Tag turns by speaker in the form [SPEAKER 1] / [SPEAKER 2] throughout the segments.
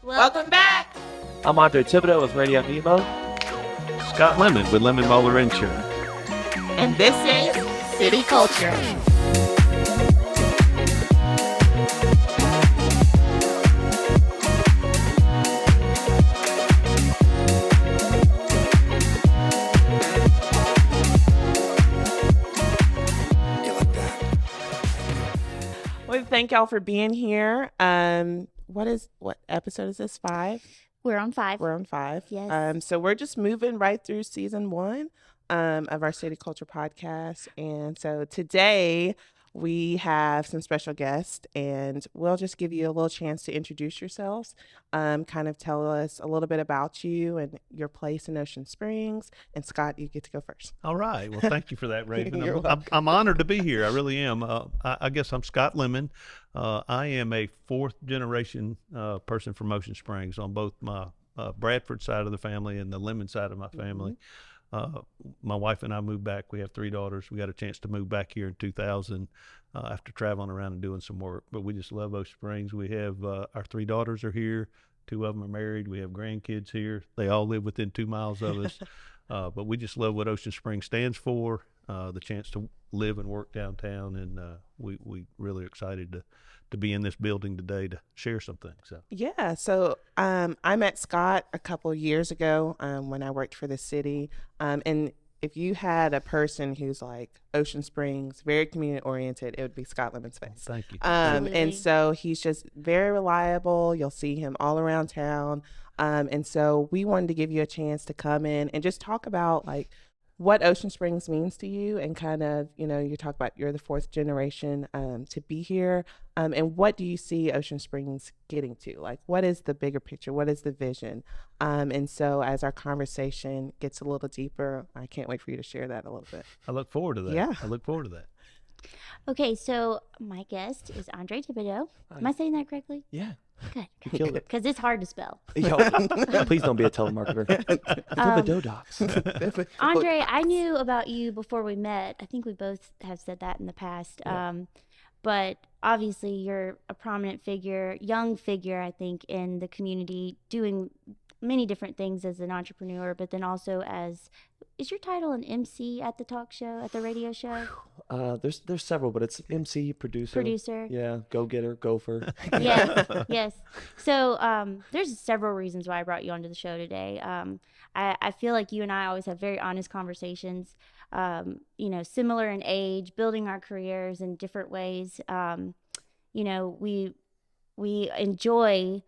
[SPEAKER 1] Welcome back.
[SPEAKER 2] I'm Andre Thibodeaux with Radio Nemo.
[SPEAKER 3] Scott Lemon with Lemon-Mohler Insurance.
[SPEAKER 1] And this is City Culture. Well, thank y'all for being here. What episode is this? 5?
[SPEAKER 4] We're on 5.
[SPEAKER 1] We're on 5.
[SPEAKER 4] Yes.
[SPEAKER 1] So we're just moving right through season 1 of our City Culture podcast. And so today we have some special guests, and we'll just give you a little chance to introduce yourselves, kind of tell us a little bit about you and your place in Ocean Springs. And Scott, you get to go first.
[SPEAKER 3] All right. Well, thank you for that, Raven.
[SPEAKER 1] You're
[SPEAKER 3] I'm honored to be here. I really am. I guess I'm Scott Lemon. I am a 4th generation person from Ocean Springs on both my Bradford side of the family and the Lemon side of my family. My wife and I moved back. We have 3 daughters. We got a chance to move back here in 2000 after traveling around and doing some work. But we just love Ocean Springs. We have our 3 daughters are here. 2 of them are married. We have grandkids here. They all live within 2 miles of us. But we just love what Ocean Springs stands for, the chance to live and work downtown. And we really are excited to be in this building today to share some things.
[SPEAKER 1] So I met Scott a couple of years ago when I worked for the city. And if you had a person who's like Ocean Springs, very community oriented, it would be Scott Lemon's face.
[SPEAKER 3] Thank you.
[SPEAKER 1] And so he's just very reliable. You'll see him all around town. And so we wanted to give you a chance to come in and just talk about like what Ocean Springs means to you, and kind of, you talk about you're the 4th generation to be here. And what do you see Ocean Springs getting to? Like, what is the bigger picture? What is the vision? And so as our conversation gets a little deeper, I can't wait for you to share that a little bit.
[SPEAKER 3] I look forward to that.
[SPEAKER 1] Yeah.
[SPEAKER 3] I look forward to that.
[SPEAKER 4] Okay, so my guest is Andre Thibodeaux. Am I saying that correctly?
[SPEAKER 2] Yeah.
[SPEAKER 4] Good.
[SPEAKER 2] You killed it.
[SPEAKER 4] Because it's hard to spell.
[SPEAKER 2] Yo, please don't be a telemarketer. Thibodeaux docs.
[SPEAKER 4] Andre, I knew about you before we met. I think we both have said that in the past.
[SPEAKER 2] Yeah.
[SPEAKER 4] But obviously you're a prominent figure, young figure, I think, in the community, doing many different things as an entrepreneur, but then also is your title an MC at the talk show, at the radio show?
[SPEAKER 2] There's several, but it's MC, producer. Yeah, go-getter, gopher.
[SPEAKER 4] Yes. So there's several reasons why I brought you onto the show today. I feel like you and I always have very honest conversations, similar in age, building our careers in different ways. We enjoy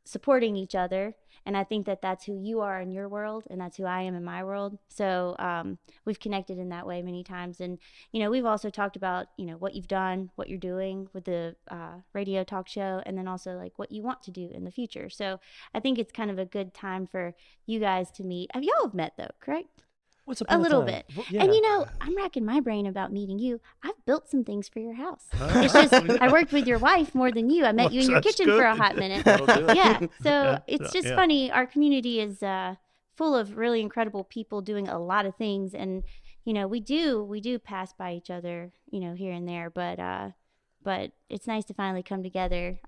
[SPEAKER 4] supporting each other. And I think that that's who you are in your world, and that's who I am in my world. So we've connected in that way many times. And, we've also talked about, what you've done, what you're doing with the radio talk show, and then also like what you want to do in the future. So I think it's kind of a good time for you guys to meet. Y'all have met though, correct?
[SPEAKER 2] What's
[SPEAKER 4] a little bit.
[SPEAKER 2] Yeah.
[SPEAKER 4] And I'm racking my brain about meeting you. I've built some things for your house. It's just I worked with your wife more than you. I met you in your kitchen for a hot minute. Yeah. So it's just funny. Our community is full of really incredible people doing a lot of things, and we do pass by each other, here and there, but it's nice to finally come together.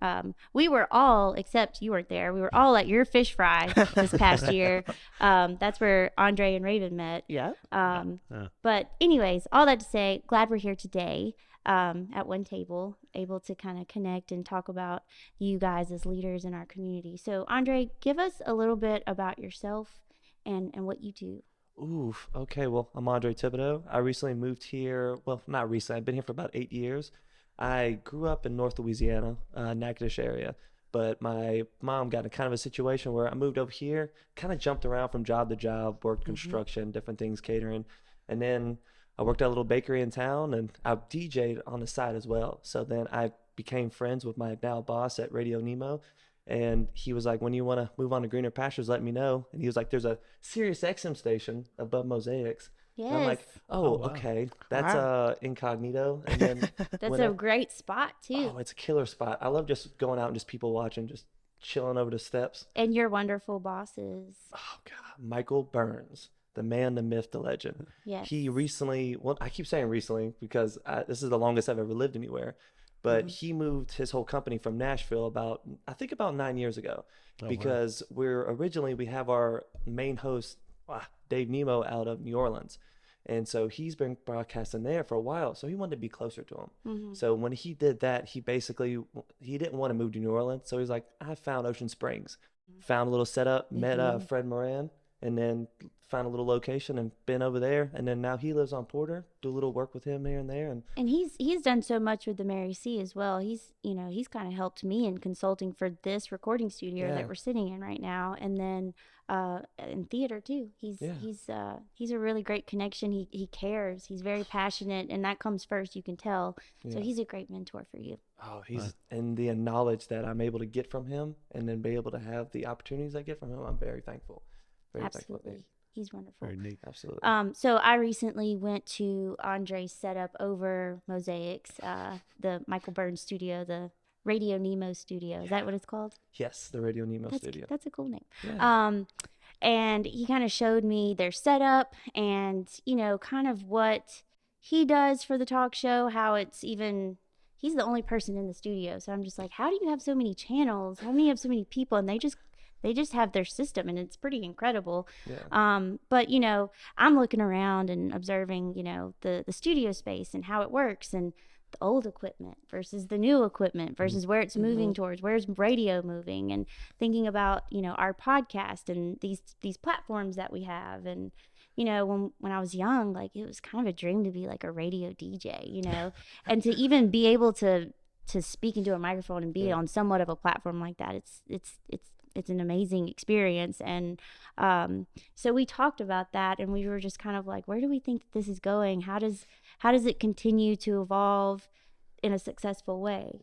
[SPEAKER 4] We were all, except you weren't there, we were all at your fish fry this past year. That's where Andre and Raven met.
[SPEAKER 1] Yeah.
[SPEAKER 4] But anyways, all that to say, glad we're here today at one table, able to kind of connect and talk about you guys as leaders in our community. So Andre, give us a little bit about yourself and what you do.
[SPEAKER 2] Oof. Okay. Well, I'm Andre Thibodeaux. I recently moved here. Well, not recently. I've been here for about 8 years. I grew up in North Louisiana, Natchitoches area, but my mom got in kind of a situation where I moved over here, kind of jumped around from job to job, worked construction, different things, catering, and then I worked at a little bakery in town, and I DJ'd on the side as well. So then I became friends with my now boss at Radio Nemo, and he was like, when you want to move on to greener pastures, let me know. And he was like, there's a Sirius XM station above Mosaics.
[SPEAKER 4] Yes.
[SPEAKER 2] And I'm like,
[SPEAKER 3] wow.
[SPEAKER 2] Okay, that's incognito. And then
[SPEAKER 4] that's a great spot too.
[SPEAKER 2] Oh, it's a killer spot. I love just going out and just people watching, just chilling over the steps.
[SPEAKER 4] And your wonderful bosses.
[SPEAKER 2] Oh God, Michael Burns, the man, the myth, the legend.
[SPEAKER 4] Yes.
[SPEAKER 2] He recently, well, I keep saying recently because this is the longest I've ever lived anywhere. But he moved his whole company from Nashville about 9 years ago, because we have our main host, Dave Nemo, out of New Orleans. And so he's been broadcasting there for a while. So he wanted to be closer to him. So when he did that, he didn't want to move to New Orleans. So he's like, I found Ocean Springs, found a little setup, met Fred Moran, and then found a little location and been over there. And then now he lives on Porter, do a little work with him here and there.
[SPEAKER 4] And he's done so much with the Mary C as well. He's kind of helped me in consulting for this recording studio that we're sitting in right now. And then in theater too. He's a really great connection. He cares. He's very passionate, and that comes first, you can tell. So he's a great mentor for you.
[SPEAKER 2] Oh, and the knowledge that I'm able to get from him, and then be able to have the opportunities I get from him, I'm very thankful.
[SPEAKER 4] Absolutely. He's wonderful.
[SPEAKER 3] Very neat.
[SPEAKER 2] Absolutely.
[SPEAKER 4] So I recently went to Andre's setup over Mosaics, the Michael Burns studio, the Radio Nemo studio. Is that what it's called?
[SPEAKER 2] Yes, the Radio Nemo studio.
[SPEAKER 4] That's a cool name.
[SPEAKER 2] Yeah.
[SPEAKER 4] And he kind of showed me their setup and, kind of what he does for the talk show, how he's the only person in the studio. So I'm just like, how do you have so many channels? How do you have so many people? And they just have their system, and it's pretty incredible.
[SPEAKER 2] Yeah.
[SPEAKER 4] But I'm looking around and observing, the studio space and how it works, and the old equipment versus the new equipment versus where it's moving towards, where's radio moving, and thinking about, our podcast and these platforms that we have. And, when I was young, like, it was kind of a dream to be like a radio DJ, and to even be able to speak into a microphone and be on somewhat of a platform like that. It's an amazing experience. And so we talked about that, and we were just kind of like, where do we think that this is going? How does it continue to evolve in a successful way?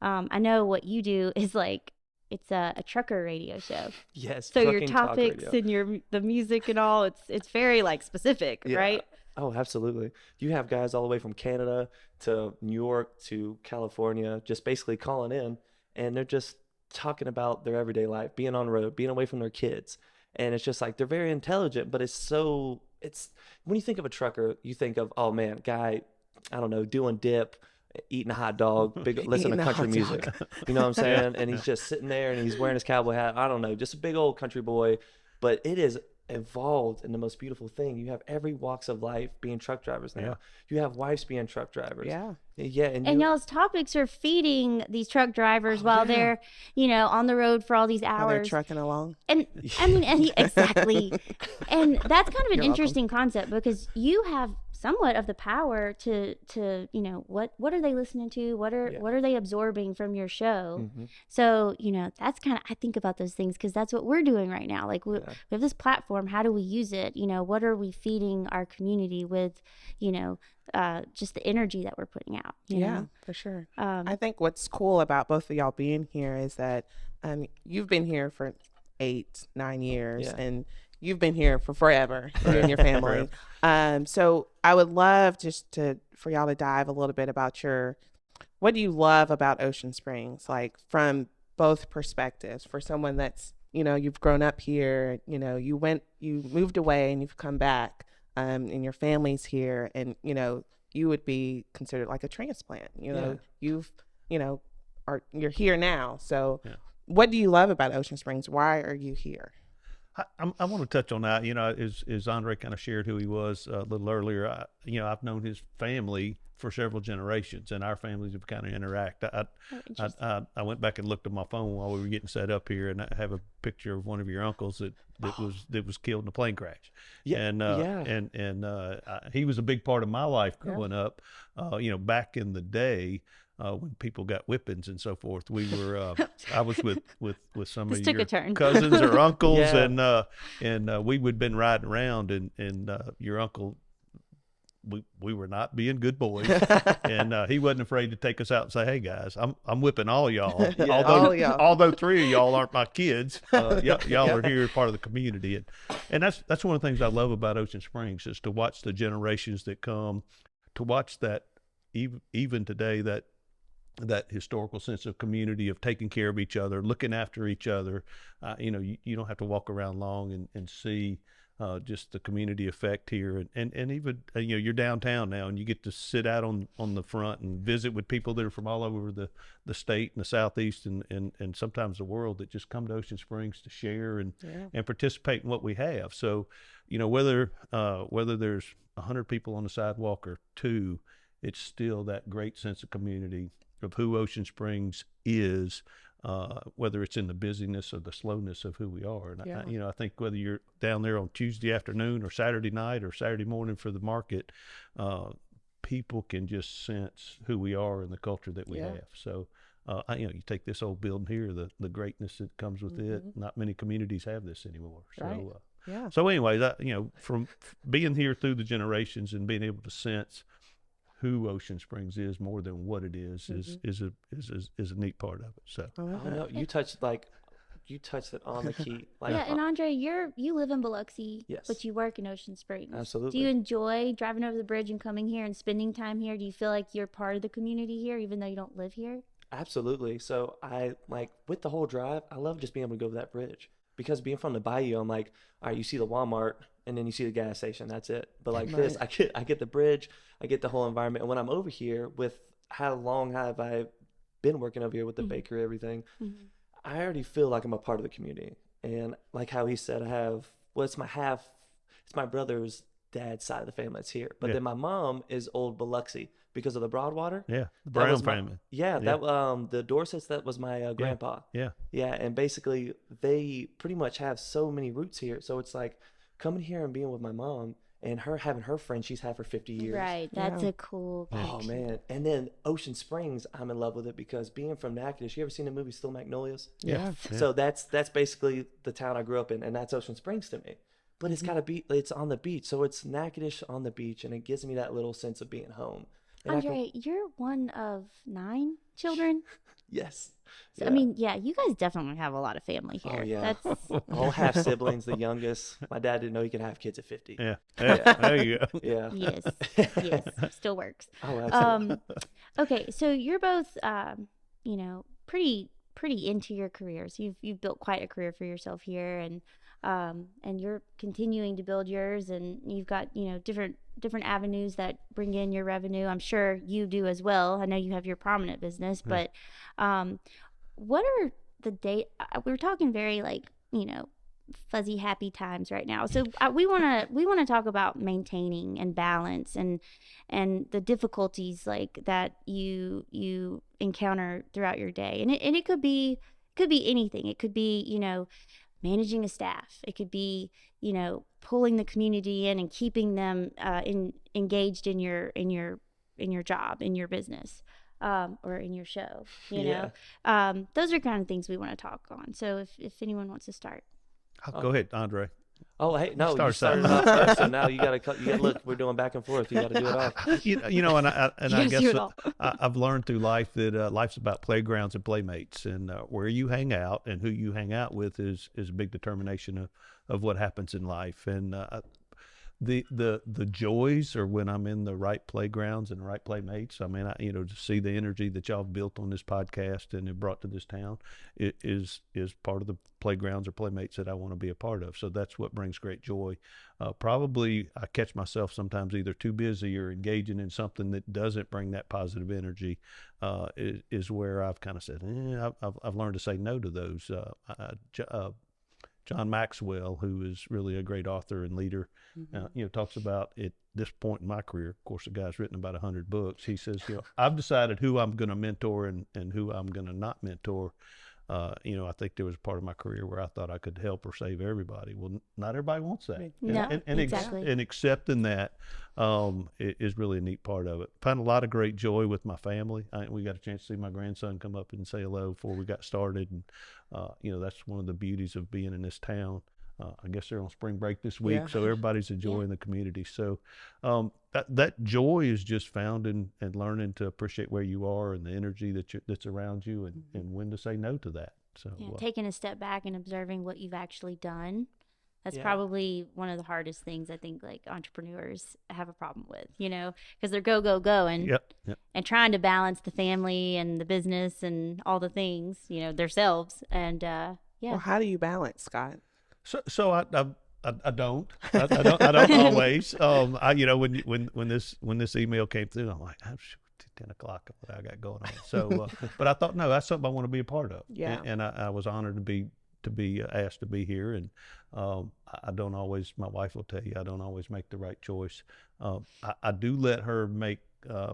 [SPEAKER 4] I know what you do is like, it's a trucker radio show.
[SPEAKER 2] Yes.
[SPEAKER 4] So your topics and the music and all, it's very like specific, right?
[SPEAKER 2] Oh, absolutely. You have guys all the way from Canada to New York to California, just basically calling in, and they're just talking about their everyday life, being on the road, being away from their kids. And it's just like, they're very intelligent, but it's when you think of a trucker, you think of, oh man, guy, I don't know, doing dip, eating a hot dog, listening to country music. You know what I'm saying? And he's just sitting there and he's wearing his cowboy hat. I don't know, just a big old country boy. But it is evolved in the most beautiful thing. You have every walks of life being truck drivers now. You have wives being truck drivers. And
[SPEAKER 4] y'all's topics are feeding these truck drivers while they're on the road for all these hours,
[SPEAKER 1] while they're trucking along.
[SPEAKER 4] And I mean, exactly. And that's kind of an interesting concept, because you have somewhat of the power to what are they listening to, what are they absorbing from your show. So that's kind of, I think about those things, because that's what we're doing right now. Like we have this platform, how do we use it? What are we feeding our community with? Just the energy that we're putting out. You know?
[SPEAKER 1] For sure. I think what's cool about both of y'all being here is that you've been here for 8-9 years, and you've been here for forever, you and your family. So I would love just for y'all to dive a little bit about what do you love about Ocean Springs, like from both perspectives. For someone that's, you've grown up here, you moved away and you've come back, and your family's here, and, you would be considered like a transplant, you're here now. So what do you love about Ocean Springs? Why are you here?
[SPEAKER 3] I want to touch on that. As Andre kind of shared who he was a little earlier, I've known his family for several generations, and our families have kind of interact. I went back and looked at my phone while we were getting set up here, and I have a picture of one of your uncles that was killed in a plane crash. And he was a big part of my life growing up. Back in the day, when people got whippings and so forth, we were I was with some of your cousins or uncles, and we would been riding around, and your uncle, we were not being good boys, and he wasn't afraid to take us out and say, "Hey guys, I'm whipping all y'all." Although 3 of y'all aren't my kids, y'all are here part of the community, and that's one of the things I love about Ocean Springs, is to watch the generations that come, to watch that even today, that historical sense of community, of taking care of each other, looking after each other. You don't have to walk around long and see just the community effect here, and even you're downtown now, and you get to sit out on the front and visit with people that are from all over the state and the southeast and sometimes the world that just come to Ocean Springs to share and participate in what we have. So whether there's 100 people on the sidewalk or 2, it's still that great sense of community of who Ocean Springs is. Whether it's in the busyness or the slowness of who we are. And I think whether you're down there on Tuesday afternoon or Saturday night or Saturday morning for the market, people can just sense who we are and the culture that we have. So, you take this old building here, the greatness that comes with it. Not many communities have this anymore. So, so anyways, from being here through the generations and being able to sense who Ocean Springs is more than what it is a neat part of it. So
[SPEAKER 2] no, you touched it on the key.
[SPEAKER 4] And Andre, you live in Biloxi,
[SPEAKER 2] yes,
[SPEAKER 4] but you work in Ocean Springs.
[SPEAKER 2] Absolutely.
[SPEAKER 4] Do you enjoy driving over the bridge and coming here and spending time here? Do you feel like you're part of the community here, even though you don't live here?
[SPEAKER 2] Absolutely. So I with the whole drive, I love just being able to go over that bridge, because being from the bayou, I'm like, all right, you see the Walmart and then you see the gas station, that's it. But this, I get the bridge, I get the whole environment. And when I'm over here, with how long have I been working over here with the bakery, everything, I already feel like I'm a part of the community. And like how he said, it's my brother's dad's side of the family that's here. But then my mom is old Biloxi because of the Broadwater.
[SPEAKER 3] Yeah, the Brown family.
[SPEAKER 2] That the Dorsets, that was my grandpa. Yeah, and basically they pretty much have so many roots here. So it's like coming here and being with my mom and her having her friend she's had for 50 years.
[SPEAKER 4] Right, that's a cool connection.
[SPEAKER 2] Oh man, and then Ocean Springs, I'm in love with it because being from Natchitoches, you ever seen the movie Still Magnolias?
[SPEAKER 3] Yeah.
[SPEAKER 2] So that's basically the town I grew up in, and that's Ocean Springs to me. But it's on the beach, so it's Natchitoches on the beach, and it gives me that little sense of being home. And
[SPEAKER 4] Andre, you're one of 9 children?
[SPEAKER 2] Yes.
[SPEAKER 4] So, yeah. You guys definitely have a lot of family here.
[SPEAKER 2] Oh, yeah. That's all half siblings, the youngest. My dad didn't know he could have kids at 50.
[SPEAKER 3] Yeah. There you go.
[SPEAKER 2] Yeah.
[SPEAKER 4] Yes. Still works.
[SPEAKER 2] Oh, absolutely.
[SPEAKER 4] Okay, so you're both, pretty into your careers. You've built quite a career for yourself here, and you're continuing to build yours, and you've got different avenues that bring in your revenue. I'm sure you do as well. I know you have your prominent business, but what are the we were talking very fuzzy happy times right now, so we want to talk about maintaining and balance and the difficulties that you encounter throughout your day, and it could be anything. It could be managing a staff. It could be, pulling the community in and keeping them engaged in your job, in your business, or in your show. Those are kind of things we want to talk on. So if anyone wants to start,
[SPEAKER 3] go ahead, Andre.
[SPEAKER 2] Oh, hey, no, you started off first, so now you gotta look. We're doing back and forth. You gotta do it all.
[SPEAKER 3] I guess I've learned through life that life's about playgrounds and playmates, and where you hang out and who you hang out with is a big determination of what happens in life. And the joys are when I'm in the right playgrounds and the right playmates. To see the energy that y'all have built on this podcast and have brought to this town is part of the playgrounds or playmates that I want to be a part of. So that's what brings great joy. Probably I catch myself sometimes either too busy or engaging in something that doesn't bring that positive energy, is where I've kind of said, I've learned to say no to those. John Maxwell, who is really a great author and leader, talks about at this point in my career. Of course, the guy's written about 100 books. He says, I've decided who I'm going to mentor and who I'm going to not mentor. I think there was a part of my career where I thought I could help or save everybody. Well, not everybody wants that.
[SPEAKER 4] No,
[SPEAKER 3] exactly. And accepting that is really a neat part of it. Find a lot of great joy with my family. We got a chance to see my grandson come up and say hello before we got started. And, that's one of the beauties of being in this town. I guess they're on spring break this week, so everybody's enjoying the community. So that joy is just found in learning to appreciate where you are and the energy that's around you, and when to say no to that. So
[SPEAKER 4] taking a step back and observing what you've actually done. That's probably one of the hardest things I think entrepreneurs have a problem with, because they're go and trying to balance the family and the business and all the things, themselves. And
[SPEAKER 1] Well, how do you balance, Scott?
[SPEAKER 3] So I don't. I don't always. When this email came through, I'm like, oh, shoot, 10 o'clock, what I got going on. So, but I thought, no, that's something I want to be a part of.
[SPEAKER 1] Yeah.
[SPEAKER 3] And I was honored to be asked to be here. And I don't always, my wife will tell you, I don't always make the right choice. I do let her make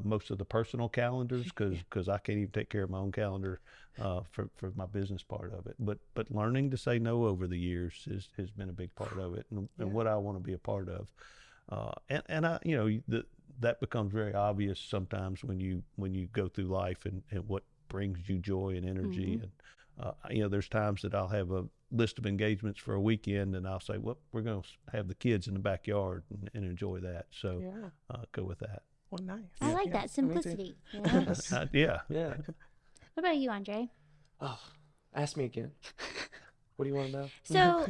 [SPEAKER 3] most of the personal calendars because I can't even take care of my own calendar for my business part of it. But learning to say no over the years has been a big part of it, and what I want to be a part of. And I, that becomes very obvious sometimes when you go through life and what brings you joy and energy. And there's times that I'll have a list of engagements for a weekend, and I'll say, well, we're going to have the kids in the backyard and enjoy that. So go with that.
[SPEAKER 1] Well, nice.
[SPEAKER 4] I like that simplicity.
[SPEAKER 3] Yeah.
[SPEAKER 2] Yeah.
[SPEAKER 4] What about you, Andre?
[SPEAKER 2] Oh, ask me again. What do you want to know?
[SPEAKER 4] So,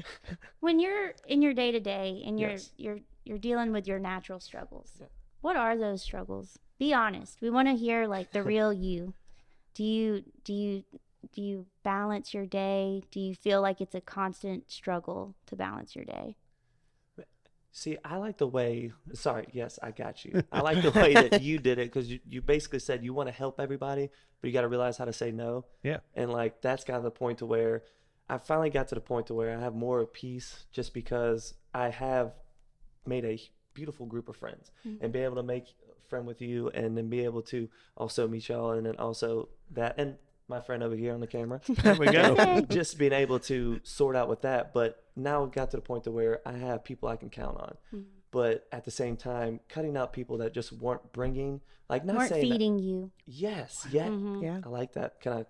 [SPEAKER 4] when you're in your day to day and
[SPEAKER 2] Yes.
[SPEAKER 4] you're dealing with your natural struggles,
[SPEAKER 2] Yeah.
[SPEAKER 4] what are those struggles? Be honest. We want to hear like the real you. Do you balance your day? Do you feel like it's a constant struggle to balance your day?
[SPEAKER 2] See, I like the way, sorry, yes, I got you. I like the way that you did it because you basically said you want to help everybody, but you got to realize how to say no.
[SPEAKER 3] Yeah.
[SPEAKER 2] And like, that's got to the point to where I finally got to the point to where I have more peace just because I have made a beautiful group of friends and be able to make a friend with you and then be able to also meet y'all and then also that, and my friend over here on the camera.
[SPEAKER 3] There we go.
[SPEAKER 2] Just being able to sort out with that. But now it got to the point to where I have people I can count on. But at the same time, cutting out people that just weren't bringing, like not
[SPEAKER 4] Weren't
[SPEAKER 2] saying
[SPEAKER 4] feeding
[SPEAKER 2] that,
[SPEAKER 4] you.
[SPEAKER 2] yes, yeah,
[SPEAKER 1] Yeah.
[SPEAKER 2] I like that. Can I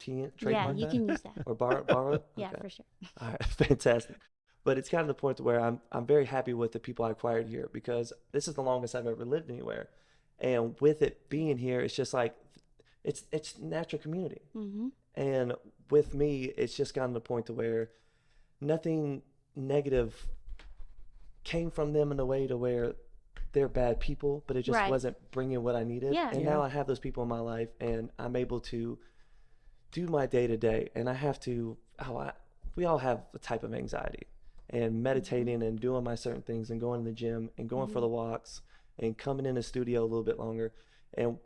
[SPEAKER 4] Yeah,
[SPEAKER 2] trademark
[SPEAKER 4] you
[SPEAKER 2] that?
[SPEAKER 4] can use that.
[SPEAKER 2] Or borrow it?
[SPEAKER 4] Yeah,
[SPEAKER 2] Okay.
[SPEAKER 4] for sure.
[SPEAKER 2] All right, fantastic. But it's gotten to the point to where I'm very happy with the people I acquired here because this is the longest I've ever lived anywhere, and with it being here, it's just like it's natural community. And with me, it's just gotten to the point to where nothing negative came from them in a way to where they're bad people, but it just
[SPEAKER 4] Right.
[SPEAKER 2] wasn't bringing what I needed.
[SPEAKER 4] Yeah.
[SPEAKER 2] And now I have those people in my life, and I'm able to do my day to day. And I have to, we all have a type of anxiety, and meditating and doing my certain things and going to the gym and going for the walks and coming in the studio a little bit longer. And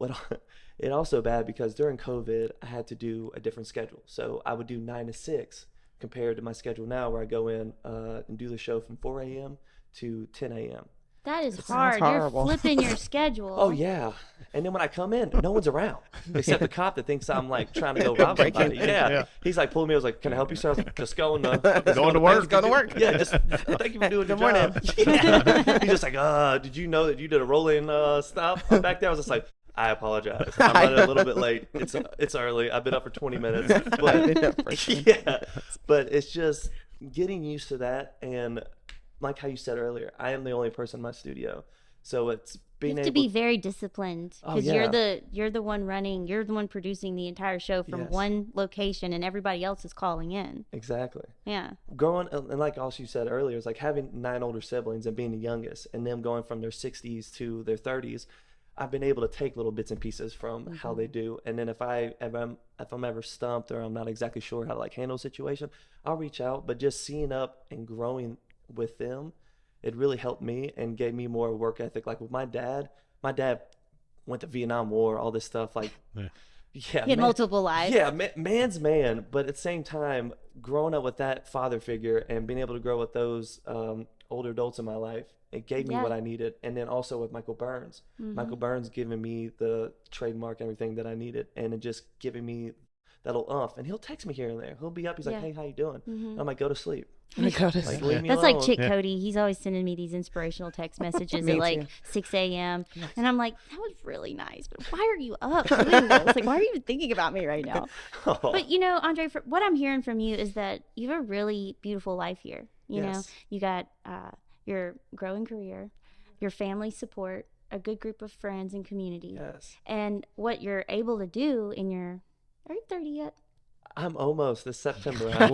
[SPEAKER 2] it also bad because during COVID, I had to do a different schedule. So I would do 9 to 6 compared to my schedule now where I go in and do the show from 4 a.m. to 10 a.m.
[SPEAKER 4] That is
[SPEAKER 1] sounds
[SPEAKER 4] hard. You're
[SPEAKER 1] horrible.
[SPEAKER 4] flipping your schedule.
[SPEAKER 2] Oh, yeah. And then when I come in, no one's around except the cop that thinks I'm like trying to go rob somebody. Yeah. He's like pulling me. I was like, can I help you, sir? I was like, just going to work.
[SPEAKER 1] Going to work.
[SPEAKER 2] Yeah, just thank you for doing
[SPEAKER 1] Good
[SPEAKER 2] your
[SPEAKER 1] morning.
[SPEAKER 2] job. Yeah. He's just like, did you know that you did a roll-in stop back there? I was just like, I apologize. I'm running a little bit late. It's early. I've been up for 20 minutes. But yeah, but it's just getting used to that. And like how you said earlier, I am the only person in my studio. So it's being
[SPEAKER 4] You have
[SPEAKER 2] able
[SPEAKER 4] to be very disciplined
[SPEAKER 2] Oh,
[SPEAKER 4] because
[SPEAKER 2] yeah.
[SPEAKER 4] you're the one running, you're the one producing the entire show from
[SPEAKER 2] Yes.
[SPEAKER 4] one location, and everybody else is calling in.
[SPEAKER 2] Exactly.
[SPEAKER 4] Yeah.
[SPEAKER 2] Growing, and like also you said earlier, it's like having 9 older siblings and being the youngest and them going from their 60s to their 30s. I've been able to take little bits and pieces from how they do. And then if I'm ever stumped or I'm not exactly sure how to like handle a situation, I'll reach out. But just seeing up and growing with them, it really helped me and gave me more work ethic. Like with my dad went to Vietnam War, all this stuff. Like, yeah,
[SPEAKER 4] He had multiple lives.
[SPEAKER 2] Yeah, man's man. But at the same time, growing up with that father figure and being able to grow with those older adults in my life, it gave me
[SPEAKER 4] Yeah.
[SPEAKER 2] what I needed. And then also with Michael Burns. Michael Burns giving me the trademark and everything that I needed. And it just giving me that little umph. And he'll text me here and there. He'll be up. He's like,
[SPEAKER 4] Yeah.
[SPEAKER 2] hey, how you doing? I'm like, go to sleep.
[SPEAKER 1] Like,
[SPEAKER 2] Like, leave me
[SPEAKER 4] That's like
[SPEAKER 2] alone.
[SPEAKER 4] Chick Cody. He's always sending me these inspirational text messages
[SPEAKER 1] Me
[SPEAKER 4] at like
[SPEAKER 1] too.
[SPEAKER 4] 6 a.m. And I'm like, that was really nice, but why are you up doing this? Like, why are you even thinking about me right now? But you know, Andre, what I'm hearing from you is that you have a really beautiful life here. You know,
[SPEAKER 2] Yes.
[SPEAKER 4] you got your growing career, your family support, a good group of friends and community,
[SPEAKER 2] Yes.
[SPEAKER 4] and what you're able to do in your. Are you 30 yet?
[SPEAKER 2] I'm almost this September.
[SPEAKER 1] Are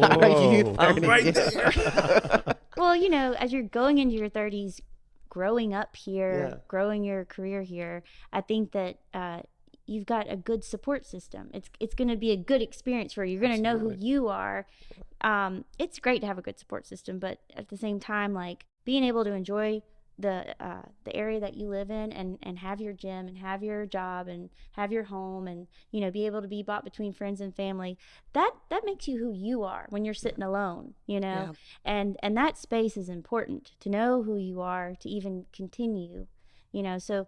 [SPEAKER 1] you
[SPEAKER 2] I'm
[SPEAKER 1] 30?
[SPEAKER 2] right there.
[SPEAKER 4] Well, you know, as you're going into your 30s, growing up here,
[SPEAKER 2] Yeah.
[SPEAKER 4] growing your career here, I think that you've got a good support system. It's going to be a good experience for you. You're going to know who
[SPEAKER 2] Absolutely.
[SPEAKER 4] you are it's great to have a good support system, but at the same time, like being able to enjoy the area that you live in and have your gym and have your job and have your home and, you know, be able to be bought between friends and family, that makes you who you are when you're sitting alone, you know. And that space is important to know who you are, to even continue, you know. So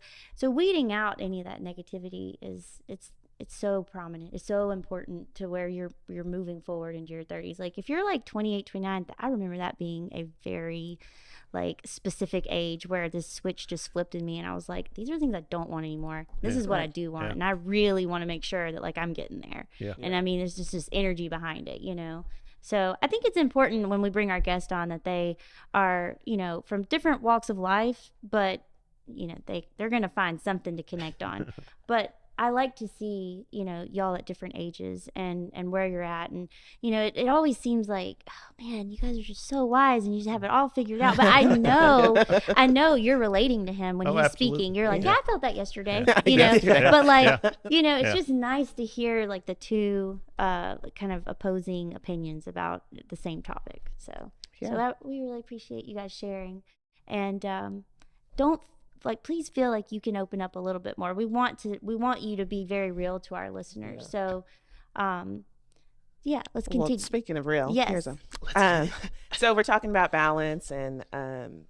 [SPEAKER 4] weeding out any of that negativity it's so prominent. It's so important to where you're moving forward into your 30s. Like if you're like 28, 29, I remember that being a very like specific age where this switch just flipped in me, and I was like, these are things I don't want anymore. This is what I do want, and I really want to make sure that like I'm getting there. And I mean, there's just this energy behind it, you know. So I think it's important when we bring our guests on that they are, you know, from different walks of life, but you know, they're gonna find something to connect on. But I like to see, you know, y'all at different ages and where you're at. And, you know, it always seems like, oh man, you guys are just so wise and you just have it all figured out. But I know you're relating to him when he's
[SPEAKER 3] absolutely.
[SPEAKER 4] speaking. You're like, yeah, I felt that yesterday, you know, but like, you know, it's just nice to hear like the two kind of opposing opinions about the same topic. So that we really appreciate you guys sharing. And don't like, please feel like you can open up a little bit more. We want you to be very real to our listeners. So, let's continue.
[SPEAKER 1] Well, speaking of real,
[SPEAKER 4] yes.
[SPEAKER 1] here's so we're talking about balance and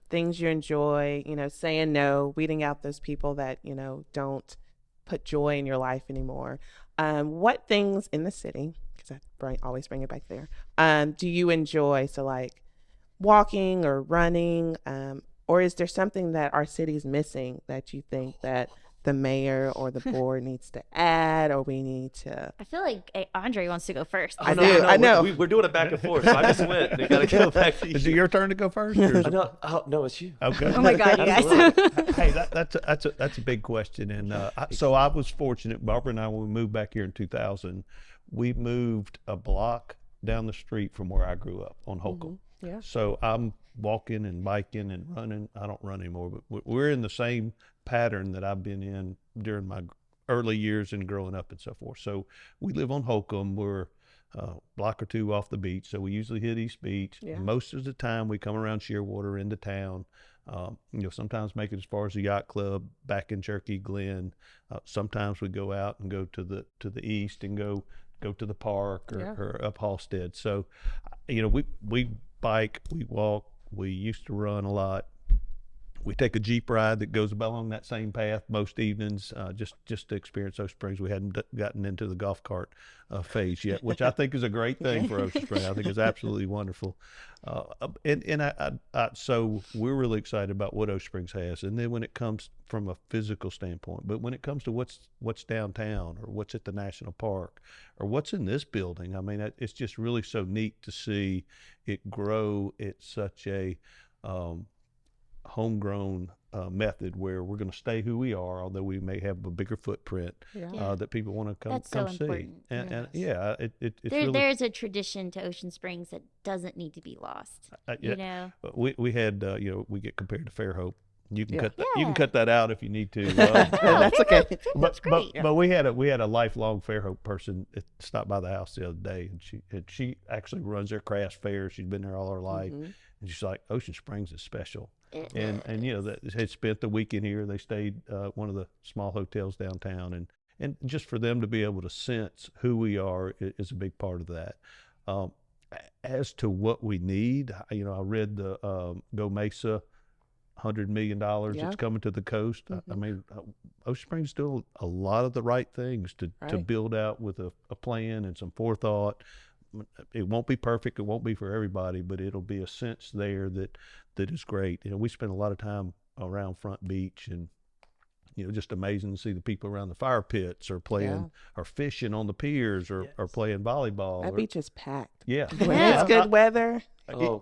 [SPEAKER 1] things you enjoy, you know, saying no, weeding out those people that, you know, don't put joy in your life anymore. What things in the city, because I always bring it back there, do you enjoy? So like walking or running, or is there something that our city's missing that you think that the mayor or the board needs to add, or we need to?
[SPEAKER 4] I feel like Andre wants to go first.
[SPEAKER 1] I know.
[SPEAKER 2] We're doing it back and forth, so I just went. They got to go back to you.
[SPEAKER 3] Is it your turn to go first? Or is it...
[SPEAKER 2] No, it's you.
[SPEAKER 3] Okay.
[SPEAKER 4] Oh my God, you guys.
[SPEAKER 3] Hey, that's a big question, and so I was fortunate. Barbara and I, when we moved back here in 2000, we moved a block down the street from where I grew up on Holcomb.
[SPEAKER 1] Yeah.
[SPEAKER 3] So I'm walking and biking and running. I don't run anymore, but we're in the same pattern that I've been in during my early years and growing up and so forth. So we live on Holcomb. We're a block or two off the beach, so we usually hit East Beach.
[SPEAKER 1] Yeah.
[SPEAKER 3] Most of the time we come around Shearwater into town. You know, sometimes make it as far as the yacht club back in Cherokee Glen. Sometimes we go out and go to the east and go to the park or up Halstead. So, you know, we bike, we walk, we used to run a lot. We take a Jeep ride that goes along that same path most evenings, just to experience Ocean Springs. We hadn't gotten into the golf cart phase yet, which I think is a great thing for Ocean Springs. I think it's absolutely wonderful. So we're really excited about what Ocean Springs has. And then when it comes from a physical standpoint, but when it comes to what's downtown or what's at the National Park or what's in this building, I mean, it's just really so neat to see it grow at such a homegrown method where we're going to stay who we are, although we may have a bigger footprint that people want to come see.
[SPEAKER 4] Important.
[SPEAKER 3] And it's
[SPEAKER 4] there's a tradition to Ocean Springs that doesn't need to be lost. You know,
[SPEAKER 3] we had we get compared to Fairhope. You can cut that out if you need to.
[SPEAKER 1] That's okay.
[SPEAKER 3] But we had a lifelong Fairhope person that stopped by the house the other day, and she actually runs their craft fair. She's been there all her life, and she's like, Ocean Springs is special. And you know, that had spent the weekend here. They stayed one of the small hotels downtown, and just for them to be able to sense who we are is a big part of that. As to what we need, you know, I read the Go Mesa $100 million that's coming to the coast. I mean, Ocean Springs doing a lot of the right things to build out with a plan and some forethought. It won't be perfect. It won't be for everybody, but it'll be a sense there that is great. You know, we spend a lot of time around Front Beach, and you know, just amazing to see the people around the fire pits or playing or fishing on the piers or playing volleyball.
[SPEAKER 1] That beach is packed.
[SPEAKER 3] Yeah.
[SPEAKER 1] When it's good weather.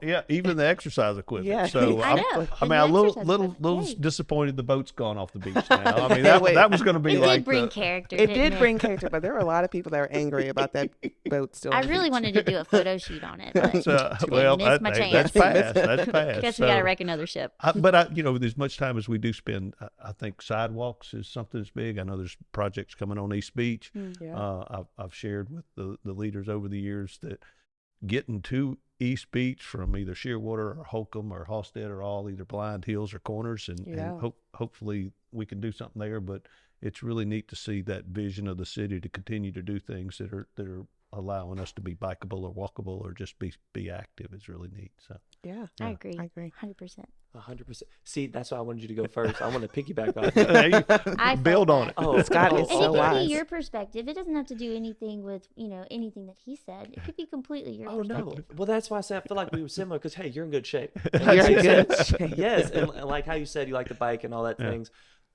[SPEAKER 3] Yeah, even the exercise equipment.
[SPEAKER 1] Yeah.
[SPEAKER 3] So
[SPEAKER 4] I know.
[SPEAKER 3] I'm a little disappointed the boat's gone off the beach now. I mean, that was going to be
[SPEAKER 4] it did bring character.
[SPEAKER 1] It did bring character, but there were a lot of people that were angry about that boat still.
[SPEAKER 4] I really wanted to do a photo shoot on it, but missed my chance.
[SPEAKER 3] That's past.
[SPEAKER 4] Guess we got to wreck another ship.
[SPEAKER 3] But you know, as much time as we do spend, I think sidewalks is something that's big. I know there's projects coming on East Beach. I've shared with the leaders over the years that getting to East Beach from either Shearwater or Holcomb or Halstead or all either blind hills or corners, and hopefully we can do something there. But it's really neat to see that vision of the city to continue to do things that are allowing us to be bikeable or walkable or just be active is really neat. So
[SPEAKER 1] Yeah,
[SPEAKER 4] I agree.
[SPEAKER 1] 100%.
[SPEAKER 2] 100%. See, that's why I wanted you to go first. I want to piggyback on
[SPEAKER 3] Hey, build on it.
[SPEAKER 2] Oh,
[SPEAKER 1] Scott is
[SPEAKER 4] And
[SPEAKER 1] so
[SPEAKER 4] it can
[SPEAKER 1] wise.
[SPEAKER 4] be your perspective. It doesn't have to do anything with, anything that he said. It could be completely your
[SPEAKER 2] Oh, no.
[SPEAKER 4] perspective.
[SPEAKER 2] Well, that's why I said I feel like we were similar because, hey, you're in good shape.
[SPEAKER 1] You're
[SPEAKER 2] Like
[SPEAKER 1] in
[SPEAKER 2] you
[SPEAKER 1] good
[SPEAKER 2] said-
[SPEAKER 1] shape.
[SPEAKER 2] Yes. And like how you said you like the bike and all that things.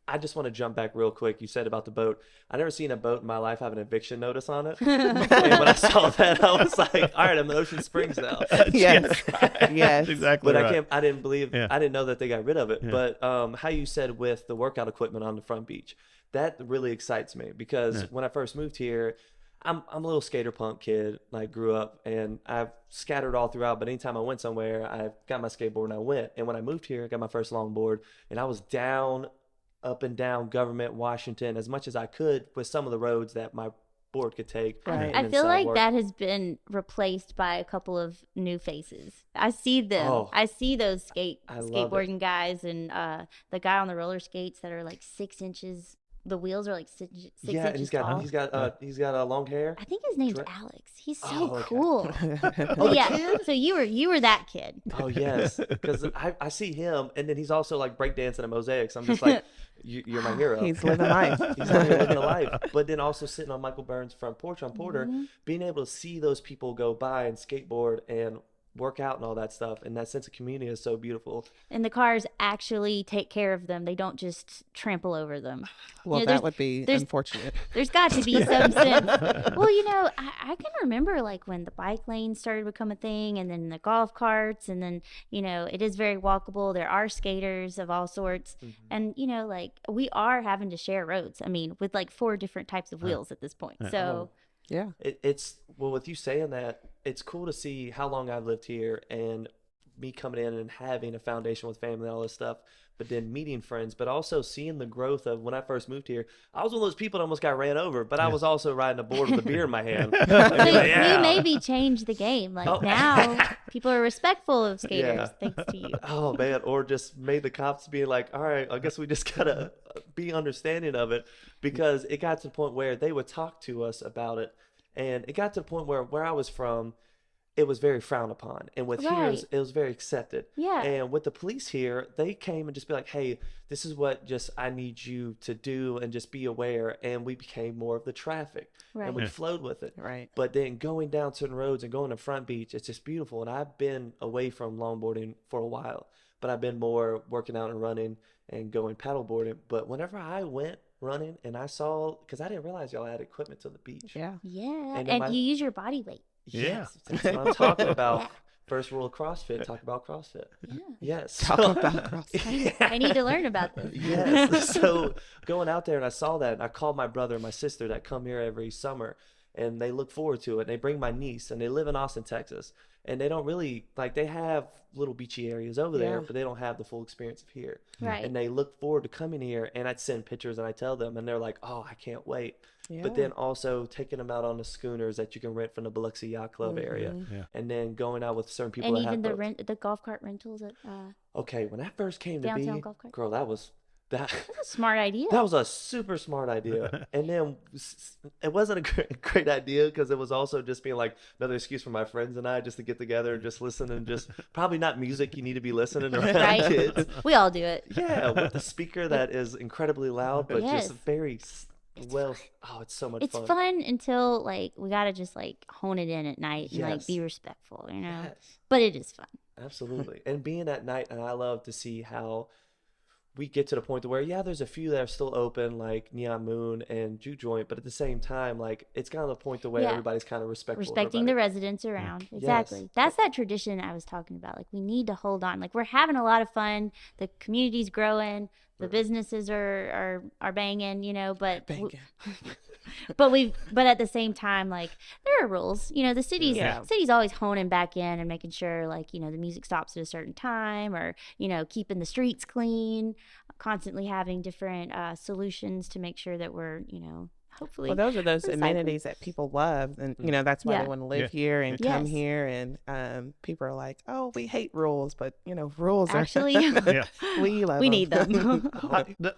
[SPEAKER 2] I just want to jump back real quick. You said about the boat. I never seen a boat in my life have an eviction notice on it. And when I saw that, I was like, all right, I'm in Ocean Springs now.
[SPEAKER 1] Yes.
[SPEAKER 3] That's
[SPEAKER 1] Yes.
[SPEAKER 3] exactly
[SPEAKER 2] But
[SPEAKER 3] right.
[SPEAKER 2] I didn't believe,
[SPEAKER 3] Yeah.
[SPEAKER 2] I didn't know that they got rid of it.
[SPEAKER 3] Yeah.
[SPEAKER 2] But how you said with the workout equipment on the front beach, that really excites me because when I first moved here, I'm a little skater punk kid. Like grew up and I've scattered all throughout. But anytime I went somewhere, I got my skateboard and I went. And when I moved here, I got my first longboard and I was up and down Government, Washington, as much as I could with some of the roads that my board could take.
[SPEAKER 1] Right.
[SPEAKER 4] I
[SPEAKER 2] and
[SPEAKER 4] feel
[SPEAKER 2] inside
[SPEAKER 4] like
[SPEAKER 2] work.
[SPEAKER 4] that has been replaced by a couple of new faces. I see them.
[SPEAKER 2] Oh.
[SPEAKER 4] I see those
[SPEAKER 2] I love it.
[SPEAKER 4] skateboarding guys and the guy on the roller skates that are like 6 inches. The wheels are like six
[SPEAKER 2] Yeah, and
[SPEAKER 4] inches tall.
[SPEAKER 2] he's got long hair.
[SPEAKER 4] I think his name's
[SPEAKER 2] Dre-
[SPEAKER 4] Alex. He's so
[SPEAKER 2] Oh, okay.
[SPEAKER 4] cool.
[SPEAKER 2] Oh, the
[SPEAKER 4] yeah.
[SPEAKER 2] kid?
[SPEAKER 4] So you were that kid.
[SPEAKER 2] Oh yes, because I see him, and then he's also like breakdancing at Mosaics. I'm just like, you're my hero.
[SPEAKER 1] He's living life.
[SPEAKER 2] He's out here living a life. But then also sitting on Michael Burns' front porch on Porter,
[SPEAKER 4] Mm-hmm.
[SPEAKER 2] being able to see those people go by and skateboard and work out and all that stuff, and that sense of community is so beautiful.
[SPEAKER 4] And the cars actually take care of them. They don't just trample over them.
[SPEAKER 1] Well,
[SPEAKER 4] You know,
[SPEAKER 1] that would be
[SPEAKER 4] there's-
[SPEAKER 1] unfortunate.
[SPEAKER 4] There's got to be some sense. Well, I can remember like when the bike lanes started to become a thing and then the golf carts and then, it is very walkable. There are skaters of all sorts. And, like we are having to share roads. I mean, with like 4 different types of wheels at this point. So
[SPEAKER 1] Yeah.
[SPEAKER 2] It's well, with you saying that, it's cool to see how long I've lived here and me coming in and having a foundation with family and all this stuff, but then meeting friends, but also seeing the growth of when I first moved here. I was one of those people that almost got ran over, but I was also riding a board with a beer in my hand. And
[SPEAKER 4] So
[SPEAKER 2] be like,
[SPEAKER 4] you maybe changed the game. Like now people are respectful of skaters thanks to you.
[SPEAKER 2] Oh man, or just made the cops be like, all right, I guess we just gotta be understanding of it, because it got to the point where they would talk to us about it, and it got to the point where I was from, it was very frowned upon, and with here
[SPEAKER 4] Right.
[SPEAKER 2] it was very accepted.
[SPEAKER 4] Yeah.
[SPEAKER 2] And with the police here, they came and just be like, hey, this is what just I need you to do, and just be aware. And we became more of the traffic,
[SPEAKER 4] Right.
[SPEAKER 2] and we flowed with it.
[SPEAKER 1] Right.
[SPEAKER 2] But then going down certain roads and going to Front Beach, it's just beautiful. And I've been away from longboarding for a while, but I've been more working out and running and going paddleboarding. But whenever I went running and I saw, because I didn't realize y'all had equipment to the beach.
[SPEAKER 1] Yeah.
[SPEAKER 4] Yeah.
[SPEAKER 2] And
[SPEAKER 4] And,
[SPEAKER 2] then
[SPEAKER 4] you use your body weight.
[SPEAKER 2] Yes, that's what I'm talking about. First rule of CrossFit, talk about CrossFit.
[SPEAKER 4] Yeah.
[SPEAKER 2] Yes.
[SPEAKER 1] Talk about CrossFit.
[SPEAKER 4] I need to learn about this.
[SPEAKER 2] Yes. So going out there and I saw that, and I called my brother and my sister that come here every summer, and they look forward to it. And they bring my niece, and they live in Austin, Texas, and they don't really like, they have little beachy areas over there,
[SPEAKER 1] Yeah.
[SPEAKER 2] but they don't have the full experience of here.
[SPEAKER 4] Right.
[SPEAKER 2] And they look forward to coming here, and I'd send pictures and I tell them, and they're like, oh, I can't wait.
[SPEAKER 1] Yeah.
[SPEAKER 2] But then also taking them out on the schooners that you can rent from the Biloxi Yacht Club area,
[SPEAKER 3] Yeah.
[SPEAKER 2] and then going out with certain people
[SPEAKER 4] And
[SPEAKER 2] that
[SPEAKER 4] even
[SPEAKER 2] have boats.
[SPEAKER 4] the golf cart rentals at
[SPEAKER 2] Okay, when that first came to
[SPEAKER 4] Downtown
[SPEAKER 2] be,
[SPEAKER 4] golf cart.
[SPEAKER 2] girl, that was
[SPEAKER 4] that's a smart idea.
[SPEAKER 2] that was a super smart idea. And then it wasn't a great idea, because it was also just being like another excuse for my friends and I just to get together and just listen, and just probably not music you need to be listening around
[SPEAKER 4] Right.
[SPEAKER 2] kids.
[SPEAKER 4] We all do it.
[SPEAKER 2] Yeah, with the speaker that is incredibly loud, but
[SPEAKER 4] Yes.
[SPEAKER 2] just very well. Oh, it's so much
[SPEAKER 4] It's
[SPEAKER 2] fun.
[SPEAKER 4] fun until like we gotta just like hone it in at night and like
[SPEAKER 2] Yes.
[SPEAKER 4] be respectful,
[SPEAKER 2] Yes.
[SPEAKER 4] But it is fun.
[SPEAKER 2] Absolutely. And being at night, and I love to see how we get to the point to where, yeah, there's a few that are still open, like Neon Moon and Juke Joint, but at the same time, like, it's kind of the point to where
[SPEAKER 4] Yeah.
[SPEAKER 2] everybody's kind of respectful of
[SPEAKER 4] Respecting the
[SPEAKER 2] everybody.
[SPEAKER 4] residents around. Exactly. That's that tradition I was talking about. Like we need to hold on. Like we're having a lot of fun. The community's growing. The businesses are banging, but
[SPEAKER 1] Banging.
[SPEAKER 4] but at the same time, like there are rules. The
[SPEAKER 1] Yeah.
[SPEAKER 4] city's always honing back in and making sure like, the music stops at a certain time, or, keeping the streets clean, constantly having different solutions to make sure that we're, hopefully.
[SPEAKER 1] Well, those are those
[SPEAKER 4] recycle.
[SPEAKER 1] amenities that people love, and that's why
[SPEAKER 4] Yeah.
[SPEAKER 1] they want to live
[SPEAKER 3] Yeah.
[SPEAKER 1] here and come
[SPEAKER 4] Yes.
[SPEAKER 1] here. And people are like, "Oh, we hate rules," but rules
[SPEAKER 4] Actually,
[SPEAKER 3] Yeah.
[SPEAKER 1] we love
[SPEAKER 4] we
[SPEAKER 1] them.
[SPEAKER 4] need them.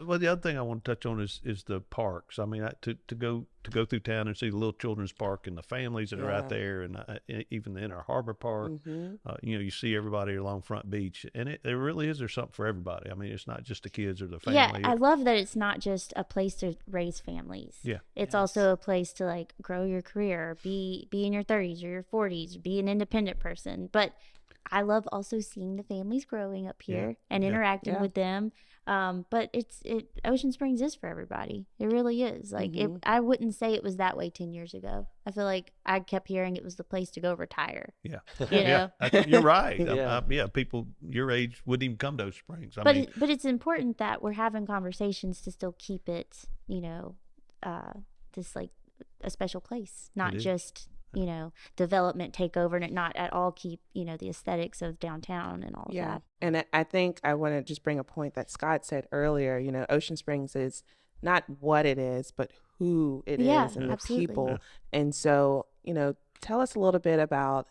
[SPEAKER 3] Well, the other thing I want to touch on is the parks. I mean, to go through town and see the little children's park and the families that are out
[SPEAKER 1] Yeah.
[SPEAKER 3] there, and even the Inner Harbor Park.
[SPEAKER 1] Mhm.
[SPEAKER 3] You see everybody along Front Beach, and there really is. There's something for everybody. I mean, it's not just the kids or the
[SPEAKER 4] Yeah,
[SPEAKER 3] family.
[SPEAKER 4] I love that it's not just a place to raise families.
[SPEAKER 3] Yeah.
[SPEAKER 4] It's
[SPEAKER 1] Yes.
[SPEAKER 4] also a place to like grow your career, be in your 30s or your 40s, be an independent person. But I love also seeing the families growing up here and
[SPEAKER 3] Yeah.
[SPEAKER 4] interacting
[SPEAKER 1] Yeah.
[SPEAKER 4] with them. But Ocean Springs is for everybody. It really is. Like
[SPEAKER 1] Mhm.
[SPEAKER 4] I wouldn't say it was that way 10 years ago. I feel like I kept hearing it was the place to go retire.
[SPEAKER 3] Yeah.
[SPEAKER 4] You know?
[SPEAKER 3] You're right.
[SPEAKER 2] Yeah.
[SPEAKER 3] People your age wouldn't even come to those springs. I
[SPEAKER 4] But
[SPEAKER 3] mean,
[SPEAKER 4] but it's important that we're having conversations to still keep it, this like a special place, not
[SPEAKER 3] is.
[SPEAKER 4] just development take over, and it not at all keep the aesthetics of downtown and all of
[SPEAKER 1] Yeah.
[SPEAKER 4] that.
[SPEAKER 1] And I think I want to just bring a point that Scott said earlier. Ocean Springs is not what it is, but who it is,
[SPEAKER 4] Yeah,
[SPEAKER 1] and the
[SPEAKER 4] absolutely.
[SPEAKER 1] people.
[SPEAKER 3] Yeah.
[SPEAKER 1] And so, tell us a little bit about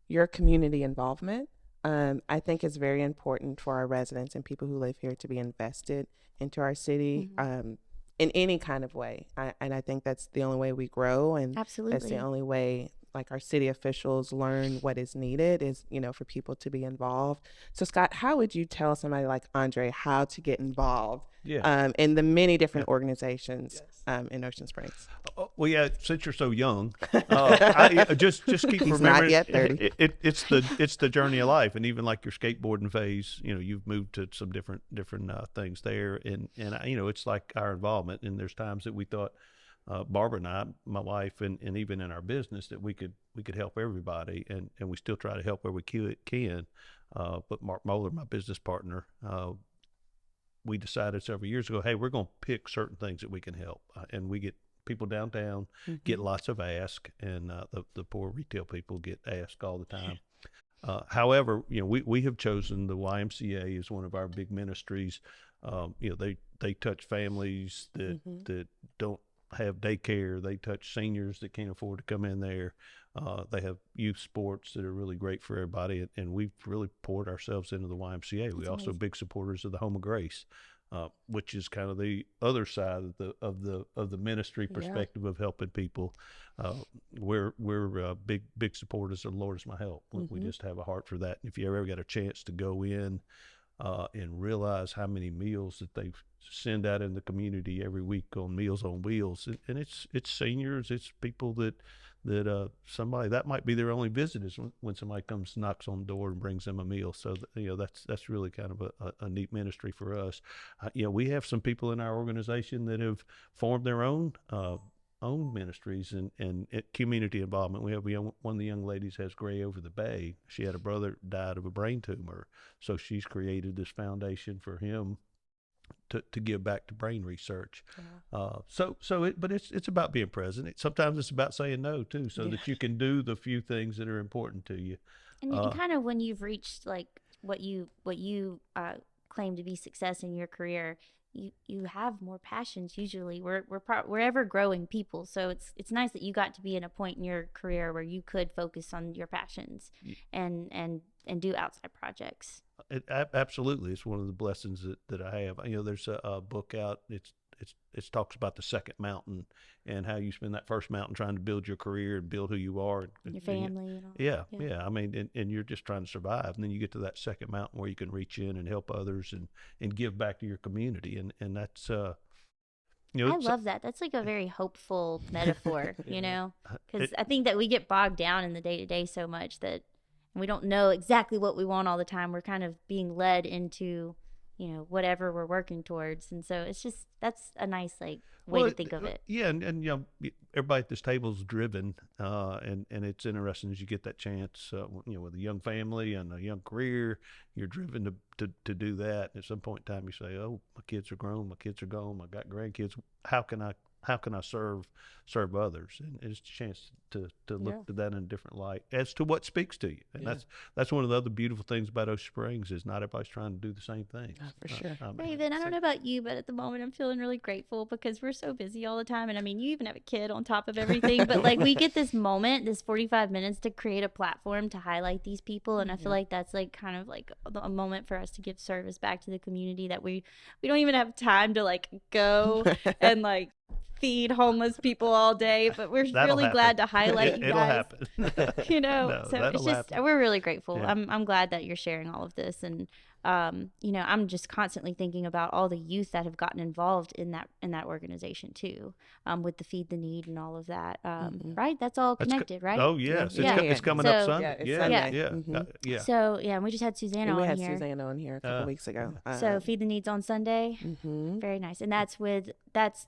[SPEAKER 1] your community involvement. I think it's very important for our residents and people who live here to be invested into our city in any kind of way. And I think that's the only way we grow, and
[SPEAKER 4] Absolutely.
[SPEAKER 1] that's the only way like our city officials learn what is needed is, for people to be involved. So Scott, how would you tell somebody like Andre how to get involved in the many different organizations in Ocean Springs?
[SPEAKER 3] Well, yeah. Since you're so young, just keep
[SPEAKER 1] He's
[SPEAKER 3] remembering.
[SPEAKER 1] not yet 30.
[SPEAKER 3] It's the journey of life, and even like your skateboarding phase, you've moved to some different things there, and it's like our involvement. And there's times that we thought, Barbara and I, my wife, and even in our business, that we could help everybody, and we still try to help where we can. But Mark Mohler, my business partner, we decided several years ago, hey, we're going to pick certain things that we can help, and we get people downtown get lots of ask, and the poor retail people get asked all the time. However, we have chosen the YMCA as one of our big ministries. They touch families that don't have daycare. They touch seniors that can't afford to come in there. They have youth sports that are really great for everybody, and we've really poured ourselves into the YMCA. We're also big supporters of the Home of Grace, which is kind of the other side of the ministry perspective of helping people. We're big supporters of the Lord is my help. We just have a heart for that. And if you ever got a chance to go in and realize how many meals that they send out in the community every week on Meals on Wheels, and it's seniors, it's people that somebody that might be their only visit is when somebody comes, knocks on the door and brings them a meal. So that's really kind of a neat ministry for us. We have some people in our organization that have formed their own ministries and community involvement. We have one of the young ladies has Gray Over the Bay. She had a brother died of a brain tumor, so she's created this foundation for him to give back to brain research. But it's about being present. Sometimes it's about saying no too, so that you can do the few things that are important to you.
[SPEAKER 4] And kind of when you've reached like what you claim to be success in your career, you have more passions. Usually we're ever growing people, so it's nice that you got to be in a point in your career where you could focus on your passions and do outside projects.
[SPEAKER 3] Absolutely, it's one of the blessings that I have. There's a book out. It talks about the second mountain and how you spend that first mountain trying to build your career and build who you are,
[SPEAKER 4] And your family and all.
[SPEAKER 3] Yeah. I mean, and you're just trying to survive, and then you get to that second mountain where you can reach in and help others and give back to your community, and that's I
[SPEAKER 4] love that. That's like a very hopeful metaphor, because I think that we get bogged down in the day to day so much that we don't know exactly what we want all the time. We're kind of being led into whatever we're working towards, and so it's just that's a nice way to think of it.
[SPEAKER 3] Yeah, and everybody at this table is driven, and it's interesting as you get that chance, with a young family and a young career, you're driven to do that. And at some point in time, you say, "Oh, my kids are grown, my kids are gone, I got grandkids. How can I how can I serve others, and it's a chance to look to that in a different light as to what speaks to you. And that's one of the other beautiful things about Ocean Springs is not everybody's trying to do the same thing.
[SPEAKER 1] For sure.
[SPEAKER 4] Raven, I don't know about you, but at the moment I'm feeling really grateful because we're so busy all the time. And I mean, you even have a kid on top of everything, but like we get this moment, this 45 minutes to create a platform to highlight these people. And I feel like that's like kind of like a moment for us to give service back to the community that we don't even have time to like go and like feed homeless people all day, but we're really glad to highlight you guys.
[SPEAKER 3] It'll happen.
[SPEAKER 4] You know,
[SPEAKER 3] No,
[SPEAKER 4] so it's just
[SPEAKER 3] happen.
[SPEAKER 4] we're really grateful.
[SPEAKER 3] Yeah.
[SPEAKER 4] I'm glad that you're sharing all of this, and you know, I'm just constantly thinking about all the youth that have gotten involved in that organization too, with the Feed the Need and all of that. Right? That's all connected, right?
[SPEAKER 3] Oh yes,
[SPEAKER 4] Yeah.
[SPEAKER 3] it's coming up Sunday.
[SPEAKER 1] Yeah, it's
[SPEAKER 3] Yeah,
[SPEAKER 1] Sunday.
[SPEAKER 3] yeah,
[SPEAKER 1] Mhm.
[SPEAKER 3] yeah.
[SPEAKER 4] So yeah, and we just had Susanna
[SPEAKER 1] And we
[SPEAKER 4] on
[SPEAKER 1] had
[SPEAKER 4] here.
[SPEAKER 1] Susanna on here a couple weeks ago.
[SPEAKER 4] So Feed the Needs on Sunday.
[SPEAKER 1] Mhm.
[SPEAKER 4] Very nice, and that's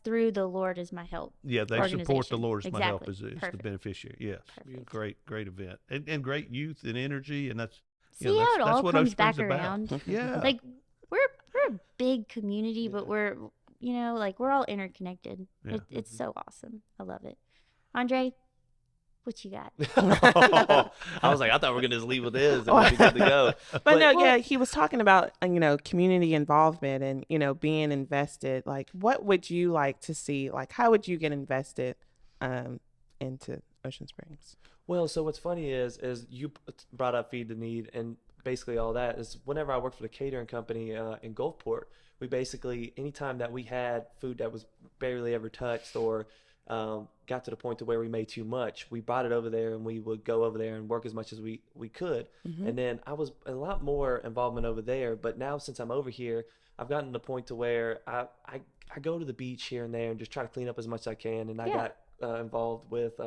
[SPEAKER 4] through the Lord is my help.
[SPEAKER 3] Yeah, they support the
[SPEAKER 4] organization.
[SPEAKER 3] Lord as my help
[SPEAKER 4] Exactly.
[SPEAKER 3] is the
[SPEAKER 4] Perfect.
[SPEAKER 3] beneficiary. Yes,
[SPEAKER 4] Perfect.
[SPEAKER 3] great event, and great youth and energy, and that's
[SPEAKER 4] See
[SPEAKER 3] you know,
[SPEAKER 4] how it
[SPEAKER 3] that's
[SPEAKER 4] all
[SPEAKER 3] what
[SPEAKER 4] comes
[SPEAKER 3] Ocean Springs
[SPEAKER 4] back
[SPEAKER 3] about.
[SPEAKER 4] around.
[SPEAKER 3] Yeah,
[SPEAKER 4] Like we're a big community, but we're you know like we're all interconnected.
[SPEAKER 3] Yeah.
[SPEAKER 4] It's so awesome. I love it. Andre, what you got?
[SPEAKER 2] I was like, I thought we were gonna just leave with this and we'd be good to go.
[SPEAKER 1] But no, yeah, he was talking about, you know, community involvement and, you know, being invested. Like, what would you like to see? Like, how would you get invested into Ocean Springs?
[SPEAKER 2] Well, so what's funny is you brought up Feed the Need, and basically all that is whenever I worked for the catering company in Gulfport, we basically, anytime that we had food that was barely ever touched or got to the point to where we made too much, we brought it over there and we would go over there and work as much as we could. And then I was a lot more involvement over there, but now since I'm over here, I've gotten to the point to where I go to the beach here and there and just try to clean up as much as I can. And I got involved with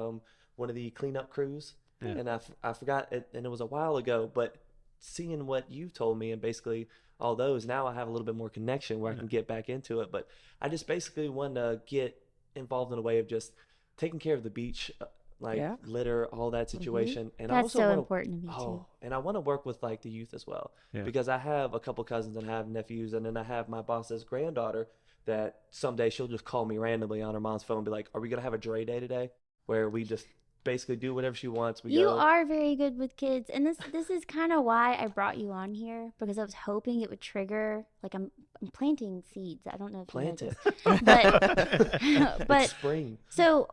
[SPEAKER 2] one of the cleanup crews, and I forgot it, and it was a while ago, but seeing what you've told me and basically all those, now I have a little bit more connection where I can get back into it. But I just basically want to get involved in a way of just taking care of the beach, litter, all that situation. And I
[SPEAKER 4] That's
[SPEAKER 2] also
[SPEAKER 4] so
[SPEAKER 2] wanna,
[SPEAKER 4] important to me too.
[SPEAKER 2] and I want to work with like the youth as well,
[SPEAKER 3] Yeah.
[SPEAKER 2] because I have a couple cousins and I have nephews, and then I have my boss's granddaughter that someday she'll just call me randomly on her mom's phone and be like, are we gonna have a Dre day today where we just basically do whatever she wants?
[SPEAKER 4] You are very good with kids, and this is kind of why I brought you on here, because I was hoping it would trigger. Like I'm planting seeds. I don't know if
[SPEAKER 2] Plant
[SPEAKER 4] you
[SPEAKER 2] it.
[SPEAKER 4] know this, but
[SPEAKER 2] It's spring.
[SPEAKER 4] so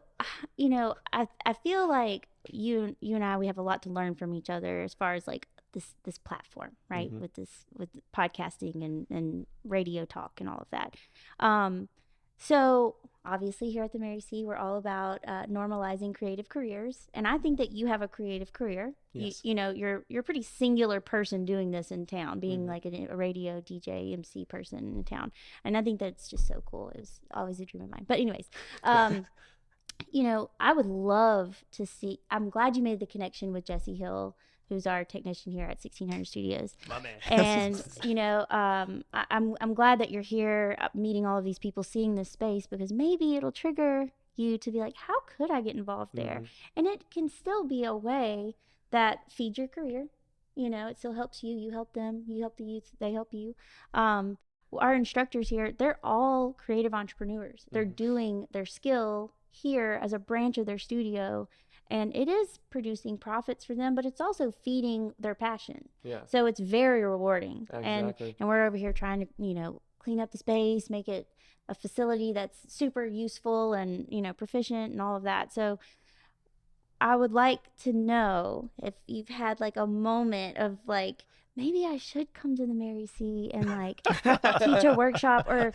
[SPEAKER 4] you know, I feel like you and I, we have a lot to learn from each other as far as like this platform, right? With podcasting and radio talk and all of that. So obviously here at the Mary C, we're all about normalizing creative careers, and I think that you have a creative career.
[SPEAKER 2] Yes.
[SPEAKER 4] You know, you're a pretty singular person doing this in town, being like a radio DJ MC person in town, and I think that's just so cool. It was always a dream of mine. But anyways, you know, I would love to see. I'm glad you made the connection with Jesse Hill, who's our technician here at 1600 Studios.
[SPEAKER 2] My man.
[SPEAKER 4] And you know, I'm glad that you're here, meeting all of these people, seeing this space, because maybe it'll trigger you to be like, how could I get involved there? And it can still be a way that feeds your career. You know, it still helps you. You help them. You help the youth. They help you. Our instructors here, they're all creative entrepreneurs. They're doing their skill here as a branch of their studio, and it is producing profits for them, but it's also feeding their passion.
[SPEAKER 2] Yeah.
[SPEAKER 4] So it's very rewarding.
[SPEAKER 2] Exactly.
[SPEAKER 4] And we're over here trying to, you know, clean up the space, make it a facility that's super useful and, you know, proficient and all of that. So I would like to know if you've had like a moment of like, maybe I should come to the Mary C and like teach a workshop or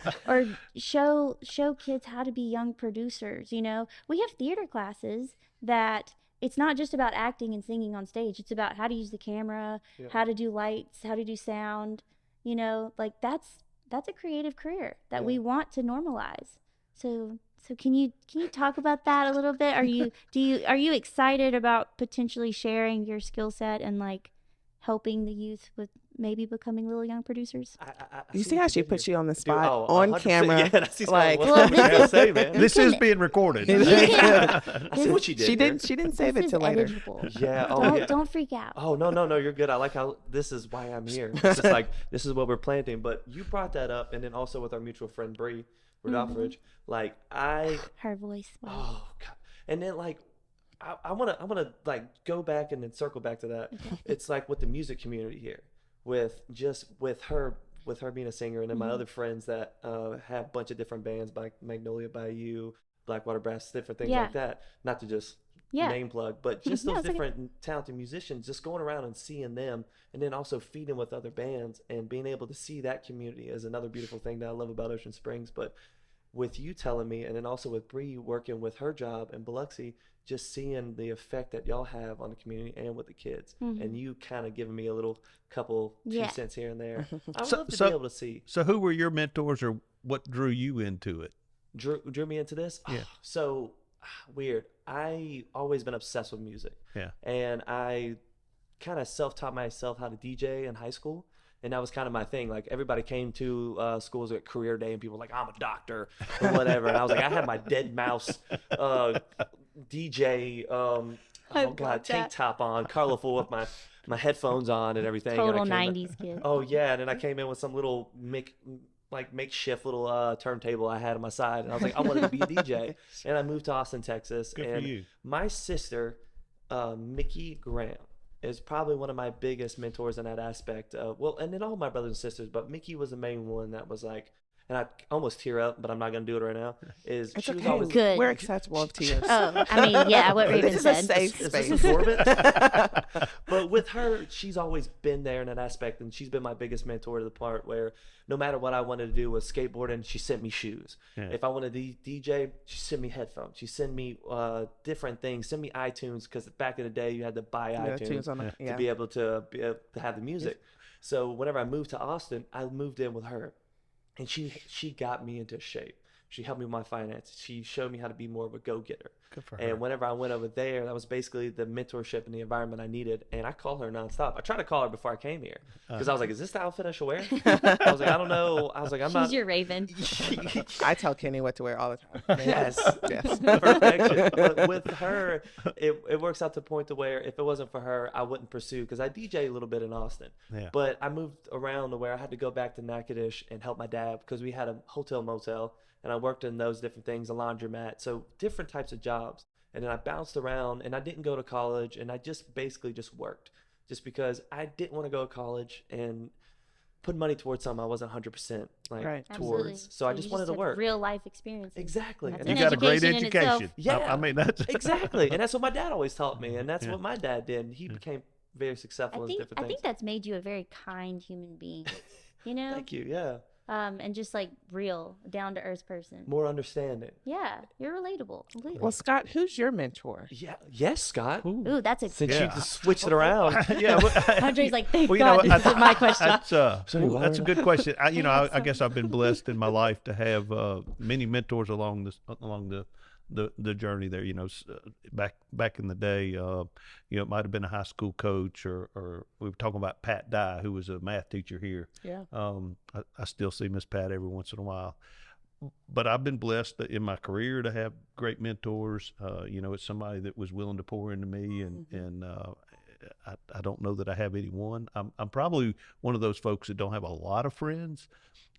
[SPEAKER 4] show kids how to be young producers. You know, we have theater classes that it's not just about acting and singing on stage. It's about how to use the camera, how to do lights, how to do sound. You know, like that's a creative career that we want to normalize. So can you talk about that a little bit? Are you excited about potentially sharing your skill set and like helping the youth with maybe becoming little young producers?
[SPEAKER 1] You see how she puts you on the spot
[SPEAKER 2] on
[SPEAKER 1] on camera?
[SPEAKER 2] Yeah, that's
[SPEAKER 1] Like,
[SPEAKER 2] what I was gonna say, man.
[SPEAKER 3] This is being recorded.
[SPEAKER 2] I see what you did.
[SPEAKER 1] she
[SPEAKER 2] there.
[SPEAKER 1] didn't save it
[SPEAKER 4] is
[SPEAKER 1] till later.
[SPEAKER 4] editable.
[SPEAKER 2] Yeah. Oh, yeah.
[SPEAKER 4] Don't freak out.
[SPEAKER 2] Oh, no, you're good. I like how this is why I'm here. It's just like, this is what we're planting. But you brought that up, and then also with our mutual friend Bree, Ridge. Like
[SPEAKER 4] Her voice. Wow.
[SPEAKER 2] oh God. And then like I wanna like go back and then circle back to that. It's like with the music community here, with her being a singer, and then my other friends that have a bunch of different bands, like Magnolia Bayou, Blackwater Brass, different things like that. Not to just name plug, but just those different talented musicians, just going around and seeing them, and then also feeding with other bands and being able to see that community is another beautiful thing that I love about Ocean Springs. But with you telling me, and then also with Bree working with her job in Biloxi, just seeing the effect that y'all have on the community and with the kids, and you kind of giving me a little couple 2 cents here and there. I would love to be able to see.
[SPEAKER 3] So who were your mentors, or what drew you into it?
[SPEAKER 2] Drew me into this?
[SPEAKER 3] Yeah.
[SPEAKER 2] So weird. I always been obsessed with music.
[SPEAKER 3] Yeah.
[SPEAKER 2] And I kind of self-taught myself how to DJ in high school. And that was kind of my thing. Like everybody came to schools at career day and people were like, I'm a doctor or whatever. And I was like, I had my Dead Mouse DJ, tank top on, colorful with my headphones on and everything.
[SPEAKER 4] Total
[SPEAKER 2] and
[SPEAKER 4] 90s kid.
[SPEAKER 2] Oh yeah. And then I came in with some little makeshift little turntable I had on my side, and I was like, I wanted to be a DJ. And I moved to Austin, Texas.
[SPEAKER 3] Good
[SPEAKER 2] and
[SPEAKER 3] for you.
[SPEAKER 2] My sister, Mickey Graham, is probably one of my biggest mentors in that aspect. And then all my brothers and sisters, but Mickey was the main one that was like, and I almost tear up, but I'm not going to do it right now.
[SPEAKER 1] It's
[SPEAKER 2] she was
[SPEAKER 1] okay.
[SPEAKER 2] always
[SPEAKER 4] Good.
[SPEAKER 1] We're acceptable of tears.
[SPEAKER 4] Oh, I mean, yeah, what Raven
[SPEAKER 1] This is
[SPEAKER 4] said.
[SPEAKER 1] a safe
[SPEAKER 2] Is
[SPEAKER 1] space.
[SPEAKER 2] this absorbent? But with her, she's always been there in that aspect, and she's been my biggest mentor to the part where no matter what I wanted to do with skateboarding, she sent me shoes.
[SPEAKER 3] Yeah.
[SPEAKER 2] If I wanted to DJ, she sent me headphones. She sent me different things. Send me iTunes, because back in the day you had to buy iTunes to be able to have the music. So whenever I moved to Austin, I moved in with her. And she got me into shape. She helped me with my finances. She showed me how to be more of a go-getter.
[SPEAKER 3] Good for her.
[SPEAKER 2] And whenever I went over there, that was basically the mentorship and the environment I needed. And I called her nonstop. I tried to call her before I came here because I was like, is this the outfit I should wear? I was like, I don't know. I was like, I'm not.
[SPEAKER 4] She's your Raven.
[SPEAKER 1] I tell Kenny what to wear all the time.
[SPEAKER 2] Yes.
[SPEAKER 1] Yes.
[SPEAKER 2] Perfection. But with her, it works out to the point to where if it wasn't for her, I wouldn't pursue, because I DJ a little bit in Austin.
[SPEAKER 3] Yeah.
[SPEAKER 2] But I moved around to where I had to go back to Natchitoches and help my dad, because we had a hotel motel, and I worked in those different things, a laundromat, so different types of jobs. And then I bounced around, and I didn't go to college, and I just basically just worked, just because I didn't want to go to college and put money towards something I wasn't 100%
[SPEAKER 1] Right.
[SPEAKER 2] towards.
[SPEAKER 4] Absolutely.
[SPEAKER 2] So I just wanted to
[SPEAKER 4] had
[SPEAKER 2] work.
[SPEAKER 4] Real life experiences.
[SPEAKER 2] Exactly.
[SPEAKER 4] That's
[SPEAKER 2] And
[SPEAKER 3] You
[SPEAKER 4] an
[SPEAKER 3] got a great
[SPEAKER 4] education in itself.
[SPEAKER 3] education.
[SPEAKER 2] Yeah.
[SPEAKER 3] I mean, that's
[SPEAKER 2] exactly. And that's what my dad always taught me, and that's
[SPEAKER 3] Yeah.
[SPEAKER 2] what my dad did. He became very successful in different
[SPEAKER 4] I
[SPEAKER 2] things.
[SPEAKER 4] think that's made you a very kind human being. You know?
[SPEAKER 2] Thank you. Yeah.
[SPEAKER 4] And just like real, down to earth person.
[SPEAKER 2] More understanding.
[SPEAKER 4] Yeah, you're relatable completely.
[SPEAKER 1] Well, Scott, who's your mentor?
[SPEAKER 2] Yeah. Yes, Scott.
[SPEAKER 4] Ooh, that's a.
[SPEAKER 2] Since
[SPEAKER 3] Yeah.
[SPEAKER 2] you just switched it around.
[SPEAKER 3] yeah.
[SPEAKER 4] Andre's like, thank
[SPEAKER 3] Well,
[SPEAKER 4] God, this is my question.
[SPEAKER 3] That's a good question. I guess I've been blessed in my life to have many mentors along the journey there. Back in the day, it might have been a high school coach, or we were talking about Pat Dye, who was a math teacher here.
[SPEAKER 1] Yeah.
[SPEAKER 3] I still see Miss Pat every once in a while. But I've been blessed in my career to have great mentors. It's somebody that was willing to pour into me, and I don't know that I have any one. I'm probably one of those folks that don't have a lot of friends,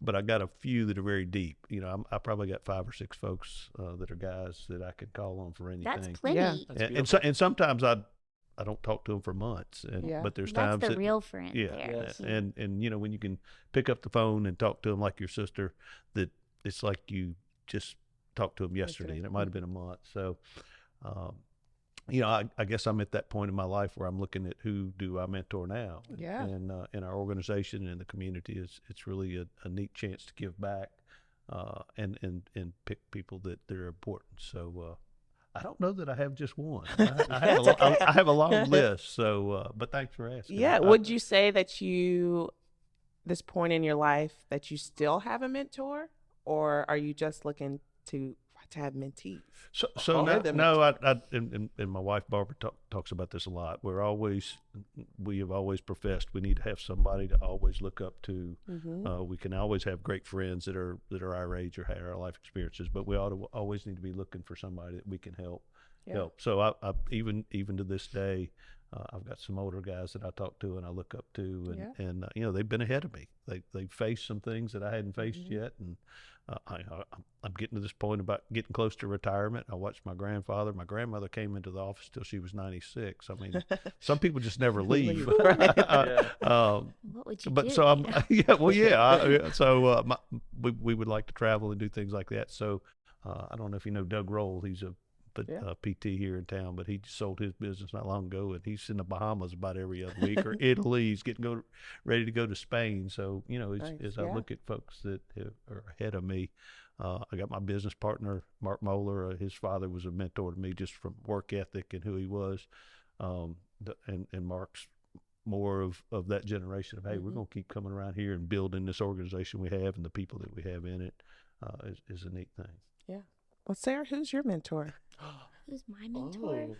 [SPEAKER 3] but I got a few that are very deep. I probably got 5 or 6 folks that are guys that I can call on for anything.
[SPEAKER 4] That's plenty.
[SPEAKER 1] Yeah.
[SPEAKER 2] That's
[SPEAKER 3] and sometimes I don't talk to them for months, but there's
[SPEAKER 4] That's
[SPEAKER 3] times
[SPEAKER 4] the
[SPEAKER 3] that,
[SPEAKER 4] real friend
[SPEAKER 3] yeah,
[SPEAKER 4] there.
[SPEAKER 2] Yes.
[SPEAKER 3] and when you can pick up the phone and talk to them like your sister, that it's like you just talked to them yesterday, and it might have been a month. So, I guess I'm at that point in my life where I'm looking at who do I mentor now.
[SPEAKER 1] Yeah.
[SPEAKER 3] And in our organization and the community, it's really a neat chance to give back, and pick people that are important. So I don't know that I have just one. I have a long list. So, but thanks for asking.
[SPEAKER 1] Yeah. Would you say that this point in your life, that you still have a mentor, or are you just looking to have mentees?
[SPEAKER 3] So
[SPEAKER 1] Or the
[SPEAKER 3] and my wife Barbara talks about this a lot. We have always professed we need to have somebody to always look up to. We can always have great friends that are our age or have our life experiences, but we always need to be looking for somebody that we can help. So I even to this day, I've got some older guys that I talk to and I look up to, and you know, they've been ahead of me. They've faced some things that I hadn't faced yet, and I'm getting to this point about getting close to retirement. I watched my grandfather. My grandmother came into the office till she was 96. I mean, some people just never leave.
[SPEAKER 4] What would you
[SPEAKER 3] But
[SPEAKER 4] do?
[SPEAKER 3] so I'm, we would like to travel and do things like that. So I don't know if you know Doug Roll. He's a PT here in town, but he sold his business not long ago, and he's in the Bahamas about every other week, or Italy. He's ready to go to Spain. So, you know, as I look at folks that are ahead of me, I got my business partner, Mark Mohler. His father was a mentor to me just from work ethic and who he was. And Mark's more of that generation of, hey, we're going to keep coming around here and building this organization we have and the people that we have in it is a neat thing.
[SPEAKER 1] Yeah. Well, Sarah, who's your mentor?
[SPEAKER 4] Who's my mentor?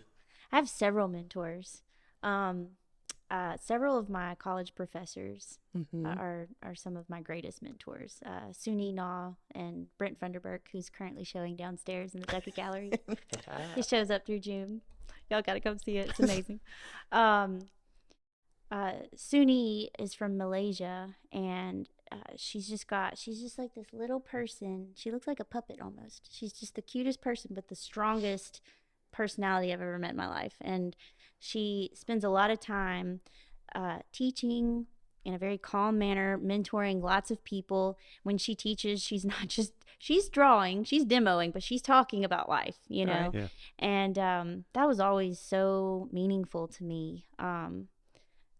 [SPEAKER 4] I have several mentors. Several of my college professors are some of my greatest mentors. Suni Na and Brent Funderburk, who's currently showing downstairs in the Duckett Gallery. He shows up through June. Y'all got to come see it. It's amazing. Suni is from Malaysia, and she's just like this little person. She looks like a puppet almost. She's just the cutest person, but the strongest personality I've ever met in my life. And she spends a lot of time teaching in a very calm manner, mentoring lots of people. When she teaches, she's drawing, she's demoing, but she's talking about life, you know?
[SPEAKER 3] Right. Yeah.
[SPEAKER 4] And that was always so meaningful to me.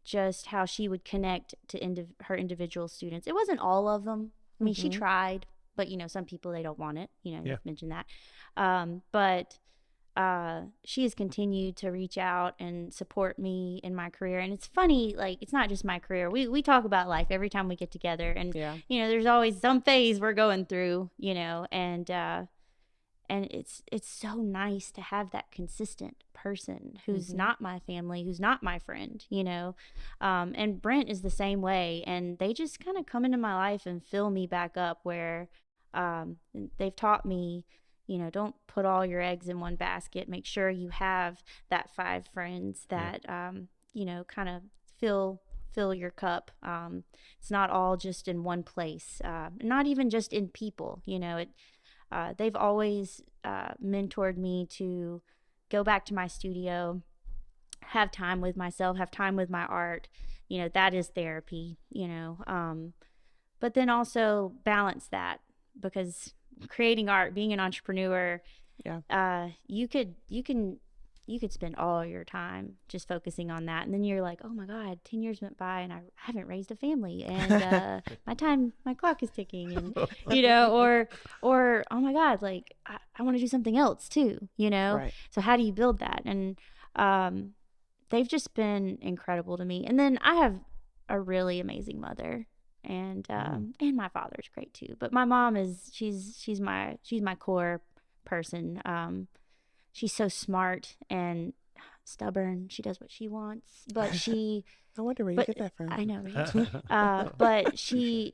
[SPEAKER 4] Just how she would connect to her individual students. It wasn't all of them. I mean, she tried, but, you know, some people, they don't want it. You know, you've mentioned that. But she has continued to reach out and support me in my career. And it's funny, like, it's not just my career. We talk about life every time we get together. And, you know, there's always some phase we're going through, you know, and it's so nice to have that consistent person who's not my family, who's not my friend, you know. And Brent is the same way, and they just kind of come into my life and fill me back up, where they've taught me, you know, don't put all your eggs in one basket. Make sure you have that 5 friends that you know, kind of fill your cup. It's not all just in one place, not even just in people, you know. They've always mentored me to go back to my studio, have time with myself, have time with my art. You know, that is therapy, you know. But then also balance that, because creating art, being an entrepreneur, you could spend all your time just focusing on that, and then you're like, oh my God, 10 years went by and I haven't raised a family, and my clock is ticking, and you know, or oh my God, like I want to do something else too, you know.
[SPEAKER 1] Right.
[SPEAKER 4] So how do you build that? And they've just been incredible to me. And then I have a really amazing mother, and my father's great too, but my mom is she's my core person. She's so smart and stubborn. She does what she wants, but I
[SPEAKER 1] wonder where you get that from.
[SPEAKER 4] I know, right? But she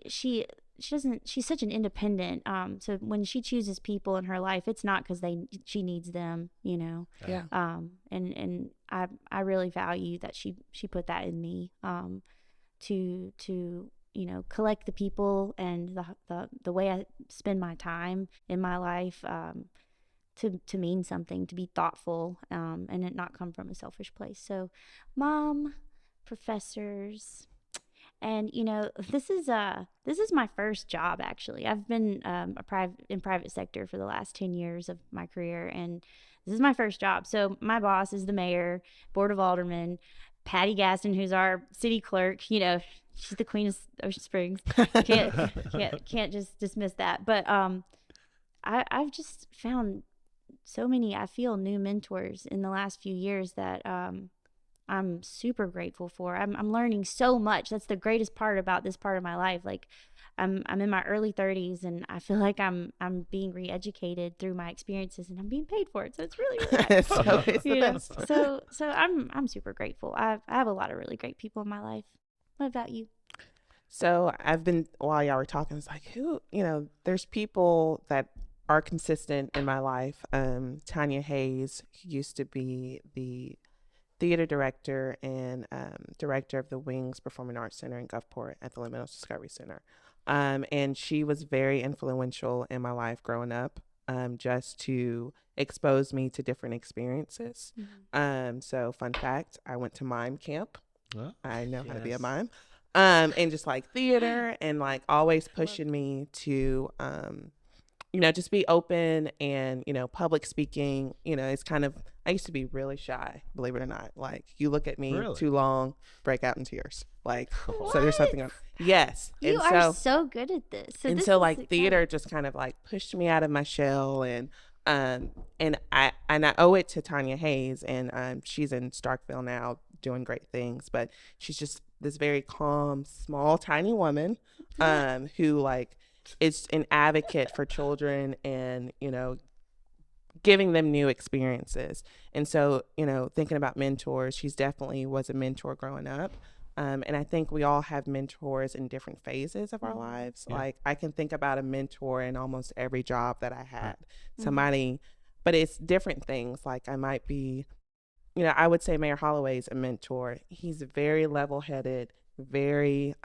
[SPEAKER 4] doesn't. She's such an independent. So when she chooses people in her life, it's not because she needs them, you know.
[SPEAKER 1] Yeah.
[SPEAKER 4] And I really value that she put that in me. To you know, collect the people and the way I spend my time in my life. To mean something, to be thoughtful, and it not come from a selfish place. So, mom, professors, and you know, this is my first job actually. I've been in private sector for the last 10 years of my career, and this is my first job. So my boss is the mayor, board of aldermen, Patty Gaston, who's our city clerk. You know, she's the queen of Ocean Springs. Can't just dismiss that. But I've just found so many, I feel, new mentors in the last few years that I'm super grateful for. I'm learning so much. That's the greatest part about this part of my life. Like I'm in my early 30s, and I feel like I'm being re-educated through my experiences, and I'm being paid for it. So it's really nice.
[SPEAKER 1] So it's the best.
[SPEAKER 4] So I'm super grateful. I have a lot of really great people in my life. What about you?
[SPEAKER 1] So while y'all were talking, it's like, who, you know, there's people that are consistent in my life. Tanya Hayes, who used to be the theater director and director of the Wings Performing Arts Center in Gulfport at the Lemon-Mohler Discovery Center. And she was very influential in my life growing up, just to expose me to different experiences. So fun fact, I went to mime camp. I know how to be a mime. And just like theater and like always pushing me to, just be open and, public speaking, it's kind of, I used to be really shy, believe it or not. Like you look at me too long, break out in tears. Like, so there's something on. Yes.
[SPEAKER 4] You are so good at this.
[SPEAKER 1] So like theater just kind of like pushed me out of my shell, and I owe it to Tanya Hayes, and she's in Starkville now doing great things, but she's just this very calm, small, tiny woman, who like is an advocate for children and, giving them new experiences. And so, thinking about mentors, she's definitely was a mentor growing up. And I think we all have mentors in different phases of our lives. Yeah. Like I can think about a mentor in almost every job that I had. Somebody, but it's different things. Like I might be, I would say Mayor Holloway's a mentor. He's very level-headed, very,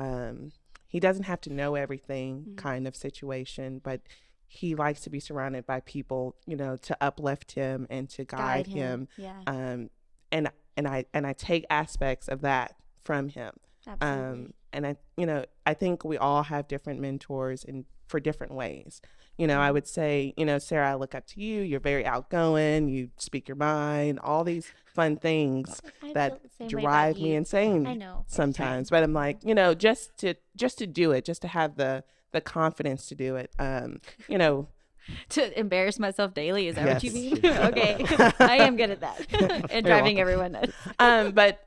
[SPEAKER 1] he doesn't have to know everything kind of situation, but he likes to be surrounded by people, to uplift him and to guide him. Yeah. And I take aspects of that from him. Absolutely. And I think we all have different mentors for different ways. I would say, Sarah, I look up to you. You're very outgoing. You speak your mind, all these fun things that drive me insane. I know sometimes, but I'm like, just to do it, just to have the confidence to do it.
[SPEAKER 5] To embarrass myself daily, is that what you mean? Okay, I am good at that. And driving everyone nuts.
[SPEAKER 1] But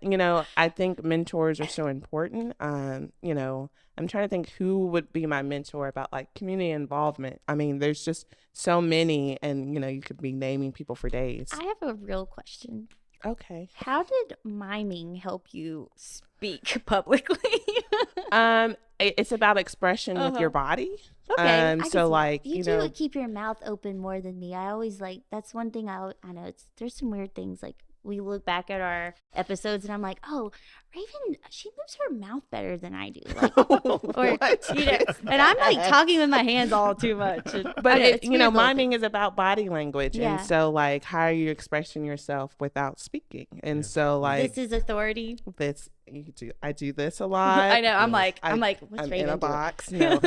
[SPEAKER 1] I think mentors are so important. I'm trying to think who would be my mentor about like community involvement. I mean, there's just so many, and you could be naming people for days.
[SPEAKER 4] I have a real question.
[SPEAKER 1] Okay.
[SPEAKER 5] How did miming help you speak publicly?
[SPEAKER 1] It's about expression with your body.
[SPEAKER 4] Okay.
[SPEAKER 1] So like,
[SPEAKER 4] you do keep your mouth open more than me. I always that's one thing I know. There's some weird things. Like we look back at our episodes and I'm like, oh, Raven, she moves her mouth better than I do. Like,
[SPEAKER 5] and I'm like talking with my hands all too much.
[SPEAKER 1] But miming is about body language. Yeah. And so like, how are you expressing yourself without speaking? And so like,
[SPEAKER 4] this is authority.
[SPEAKER 1] I do this a lot.
[SPEAKER 5] I know. I'm like, what's
[SPEAKER 1] I'm
[SPEAKER 5] Raven
[SPEAKER 1] in a
[SPEAKER 5] doing?
[SPEAKER 1] box. No.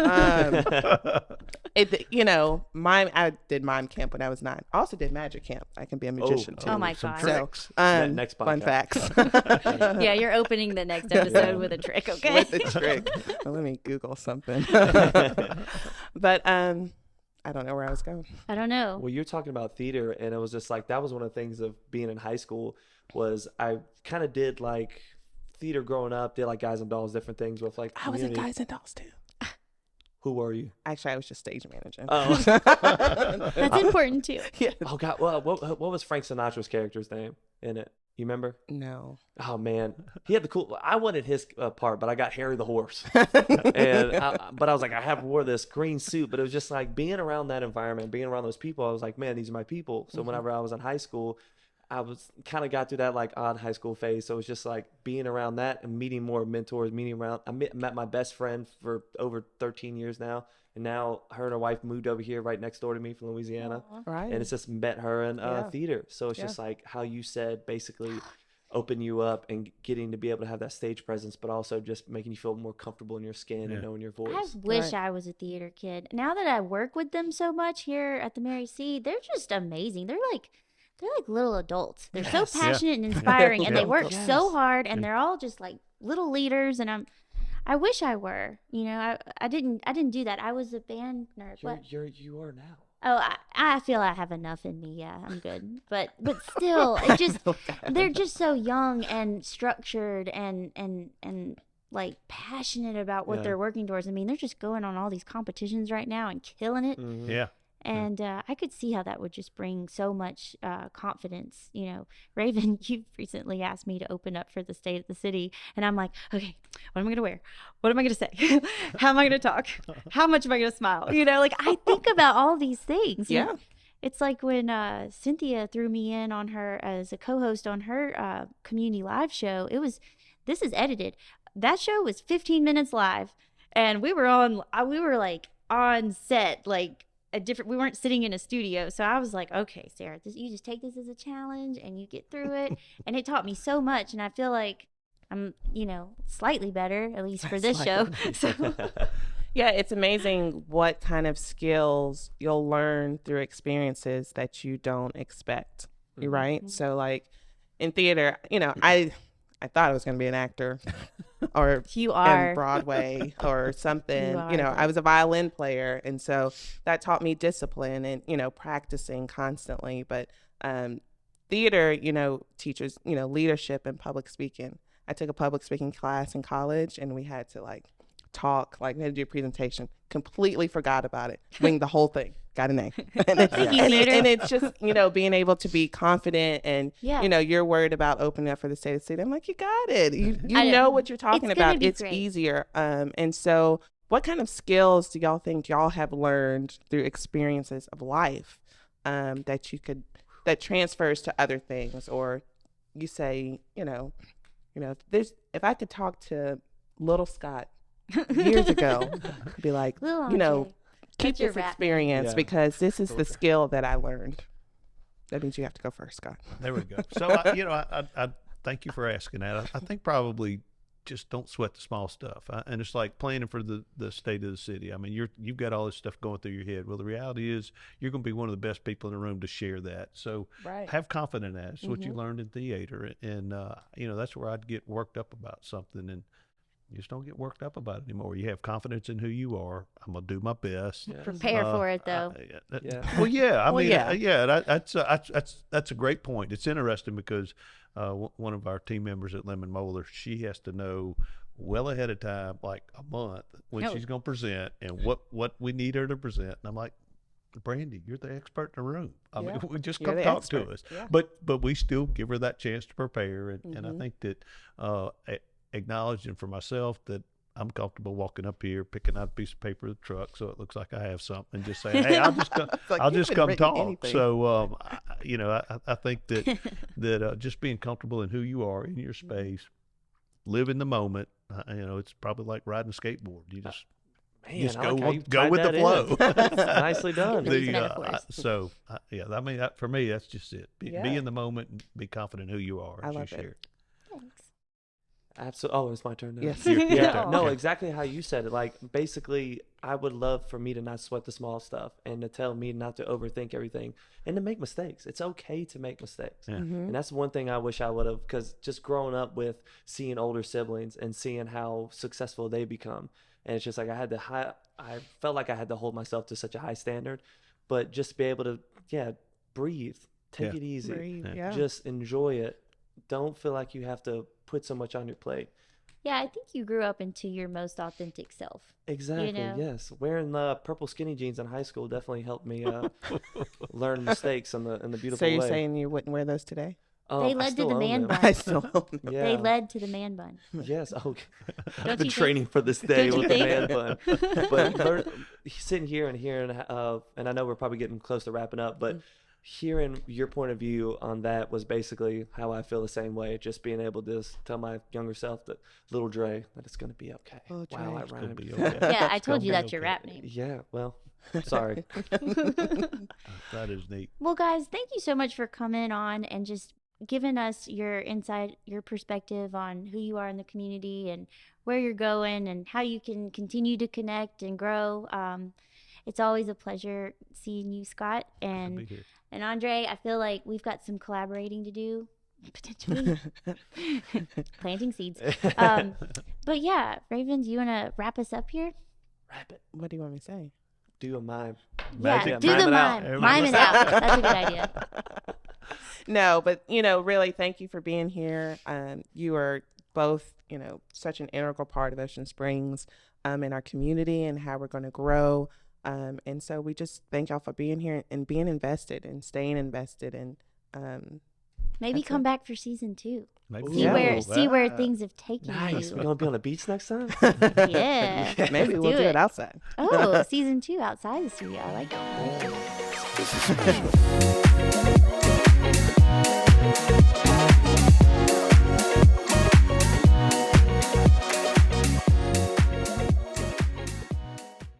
[SPEAKER 1] I did mime camp when I was 9. I also did magic camp. I can be a magician too.
[SPEAKER 4] Oh my God.
[SPEAKER 1] So,
[SPEAKER 2] next podcast.
[SPEAKER 1] Fun facts.
[SPEAKER 5] Yeah, you're opening the next episode with a trick, okay?
[SPEAKER 1] With a trick. Well, let me Google something. But I don't know where I was going.
[SPEAKER 4] I don't know.
[SPEAKER 2] Well, you're talking about theater, and it was just like that was one of the things of being in high school was I kind of did like theater growing up, did like Guys and Dolls, different things with like
[SPEAKER 1] I was in Guys and Dolls too.
[SPEAKER 2] Who were you?
[SPEAKER 1] Actually, I was just stage manager.
[SPEAKER 2] Oh.
[SPEAKER 4] That's important too.
[SPEAKER 1] Yeah.
[SPEAKER 2] Oh God, well, what was Frank Sinatra's character's name in it? You remember?
[SPEAKER 1] No.
[SPEAKER 2] Oh man, he had the cool. I wanted his part, but I got Harry the horse. But I was like, I wore this green suit, but it was just like being around that environment, being around those people. I was like, man, these are my people. So whenever I was in high school, I was kind of got through that like odd high school phase. So it was just like being around that and meeting more mentors, I met my best friend for over 13 years now. And now her and her wife moved over here right next door to me from Louisiana.
[SPEAKER 1] Right.
[SPEAKER 2] And it's just met her in theater. So it's just like how you said, basically open you up and getting to be able to have that stage presence, but also just making you feel more comfortable in your skin and knowing your voice.
[SPEAKER 4] I wish I was a theater kid. Now that I work with them so much here at the Mary C, they're just amazing. They're like little adults. They're so passionate and inspiring, and they work so hard, and they're all just like little leaders. And I wish I were. I didn't do that. I was a band nerd.
[SPEAKER 2] You are now.
[SPEAKER 4] Oh, I feel I have enough in me. Yeah, I'm good. But still, it just they're just so young and structured and like passionate about what they're working towards. I mean, they're just going on all these competitions right now and killing it.
[SPEAKER 2] Mm-hmm.
[SPEAKER 3] Yeah.
[SPEAKER 4] And I could see how that would just bring so much confidence. Raven, you've recently asked me to open up for the State of the City. And I'm like, okay, what am I going to wear? What am I going to say? How am I going to talk? How much am I going to smile? Like I think about all these things.
[SPEAKER 1] Yeah.
[SPEAKER 4] It's like when Cynthia threw me in on her as a co-host on her community live show. This is edited. That show was 15 minutes live, and we were like on set, like we weren't sitting in a studio. So I was like, okay, Sarah, you just take this as a challenge and you get through it. And it taught me so much. And I feel like I'm, slightly better, at least for this show. So.
[SPEAKER 1] Yeah, it's amazing what kind of skills you'll learn through experiences that you don't expect. Mm-hmm. Right? So like in theater, I thought I was going to be an actor or
[SPEAKER 4] you are
[SPEAKER 1] in Broadway or something. I was a violin player. And so that taught me discipline and, practicing constantly. But theater, teaches, leadership and public speaking. I took a public speaking class in college, and we had to talk, we had to do a presentation. Completely forgot about it. Winged the whole thing. Got an A. And it's just, being able to be confident and, you're worried about opening up for the state of the city. I'm like, you got it. You know what you're talking about. It's great. Easier. And so what kind of skills do y'all think y'all have learned through experiences of life that transfers to other things? Or you say, if I could talk to little Scott years ago, I'd be like, keep this experience because this is the skill that I learned. That means you have to go first, Scott.
[SPEAKER 3] There we go. So, I thank you for asking that. I think probably just don't sweat the small stuff. And it's like planning for the state of the city. I mean, you've got all this stuff going through your head. Well, the reality is you're going to be one of the best people in the room to share that. So have confidence in that. It's what you learned in theater. And, that's where I'd get worked up about something. And you just don't get worked up about it anymore. You have confidence in who you are. I'm going to do my best.
[SPEAKER 4] Yes. Prepare for it, though.
[SPEAKER 3] That's a great point. It's interesting because one of our team members at Lemon-Mohler, she has to know well ahead of time, like a month, when she's going to present and what we need her to present. And I'm like, Brandy, you're the expert in the room. I mean, just come talk to us. Yeah. But we still give her that chance to prepare. And I think that acknowledging for myself that I'm comfortable walking up here, picking out a piece of paper of the truck so it looks like I have something, and just saying, "Hey, I'll just come talk." Anything. So, I think that just being comfortable in who you are in your space, live in the moment. It's probably like riding a skateboard. You just go with the flow.
[SPEAKER 2] Nicely done.
[SPEAKER 3] For me, that's just it. Be in the moment and be confident in who you are.
[SPEAKER 1] I love it.
[SPEAKER 4] Thanks.
[SPEAKER 2] Absolutely. Oh, it's my turn now.
[SPEAKER 1] Yes.
[SPEAKER 2] No, exactly how you said it. Like, basically, I would love for me to not sweat the small stuff and to tell me not to overthink everything and to make mistakes. It's okay to make mistakes. Yeah. Mm-hmm. And that's one thing I wish I would have, because just growing up with seeing older siblings and seeing how successful they become. And it's just like I felt like I had to hold myself to such a high standard, but just be able to, breathe, take it easy, just enjoy it. Don't feel like you have to put so much on your plate.
[SPEAKER 4] Yeah, I think you grew up into your most authentic self.
[SPEAKER 2] Exactly, yes. Wearing the purple skinny jeans in high school definitely helped me learn mistakes in the beautiful way.
[SPEAKER 1] So you're saying you wouldn't wear those today?
[SPEAKER 4] They led to the man bun.
[SPEAKER 1] I still own them.
[SPEAKER 4] Yeah. They led to the man bun.
[SPEAKER 2] Yes. Okay. I've been training for this day with the man bun. But sitting here and hearing, and I know we're probably getting close to wrapping up, but hearing your point of view on that was basically how I feel the same way. Just being able to tell my younger self, that little Dre, that it's going to be okay.
[SPEAKER 1] Wow, I rhymed.
[SPEAKER 3] Okay.
[SPEAKER 4] Yeah, I told you that's your rap name.
[SPEAKER 2] Yeah, well, sorry.
[SPEAKER 3] That is neat.
[SPEAKER 4] Well, guys, thank you so much for coming on and just giving us your insight, your perspective on who you are in the community and where you're going and how you can continue to connect and grow. It's always a pleasure seeing you, Scott. And Andre, I feel like we've got some collaborating to do, potentially. Planting seeds. But yeah, Raven, do you want to wrap us up here?
[SPEAKER 2] Wrap it.
[SPEAKER 1] What do you want me to say?
[SPEAKER 2] Do a mime.
[SPEAKER 4] Yeah, do the mime. Mime it out. That's a good idea.
[SPEAKER 1] No, but, really thank you for being here. You are both, such an integral part of Ocean Springs in our community and how we're going to grow. And so we just thank y'all for being here and being invested and staying invested and
[SPEAKER 4] Maybe
[SPEAKER 1] That's
[SPEAKER 4] come
[SPEAKER 1] it.
[SPEAKER 4] back for season 2.
[SPEAKER 3] Maybe
[SPEAKER 4] See
[SPEAKER 1] Yeah.
[SPEAKER 4] where things have taken
[SPEAKER 2] Nice. We're
[SPEAKER 4] you.
[SPEAKER 2] gonna be on the beach next time.
[SPEAKER 4] Yeah.
[SPEAKER 1] Maybe
[SPEAKER 4] let's
[SPEAKER 1] we'll do it outside.
[SPEAKER 4] Oh, season 2 outside the studio. I like that.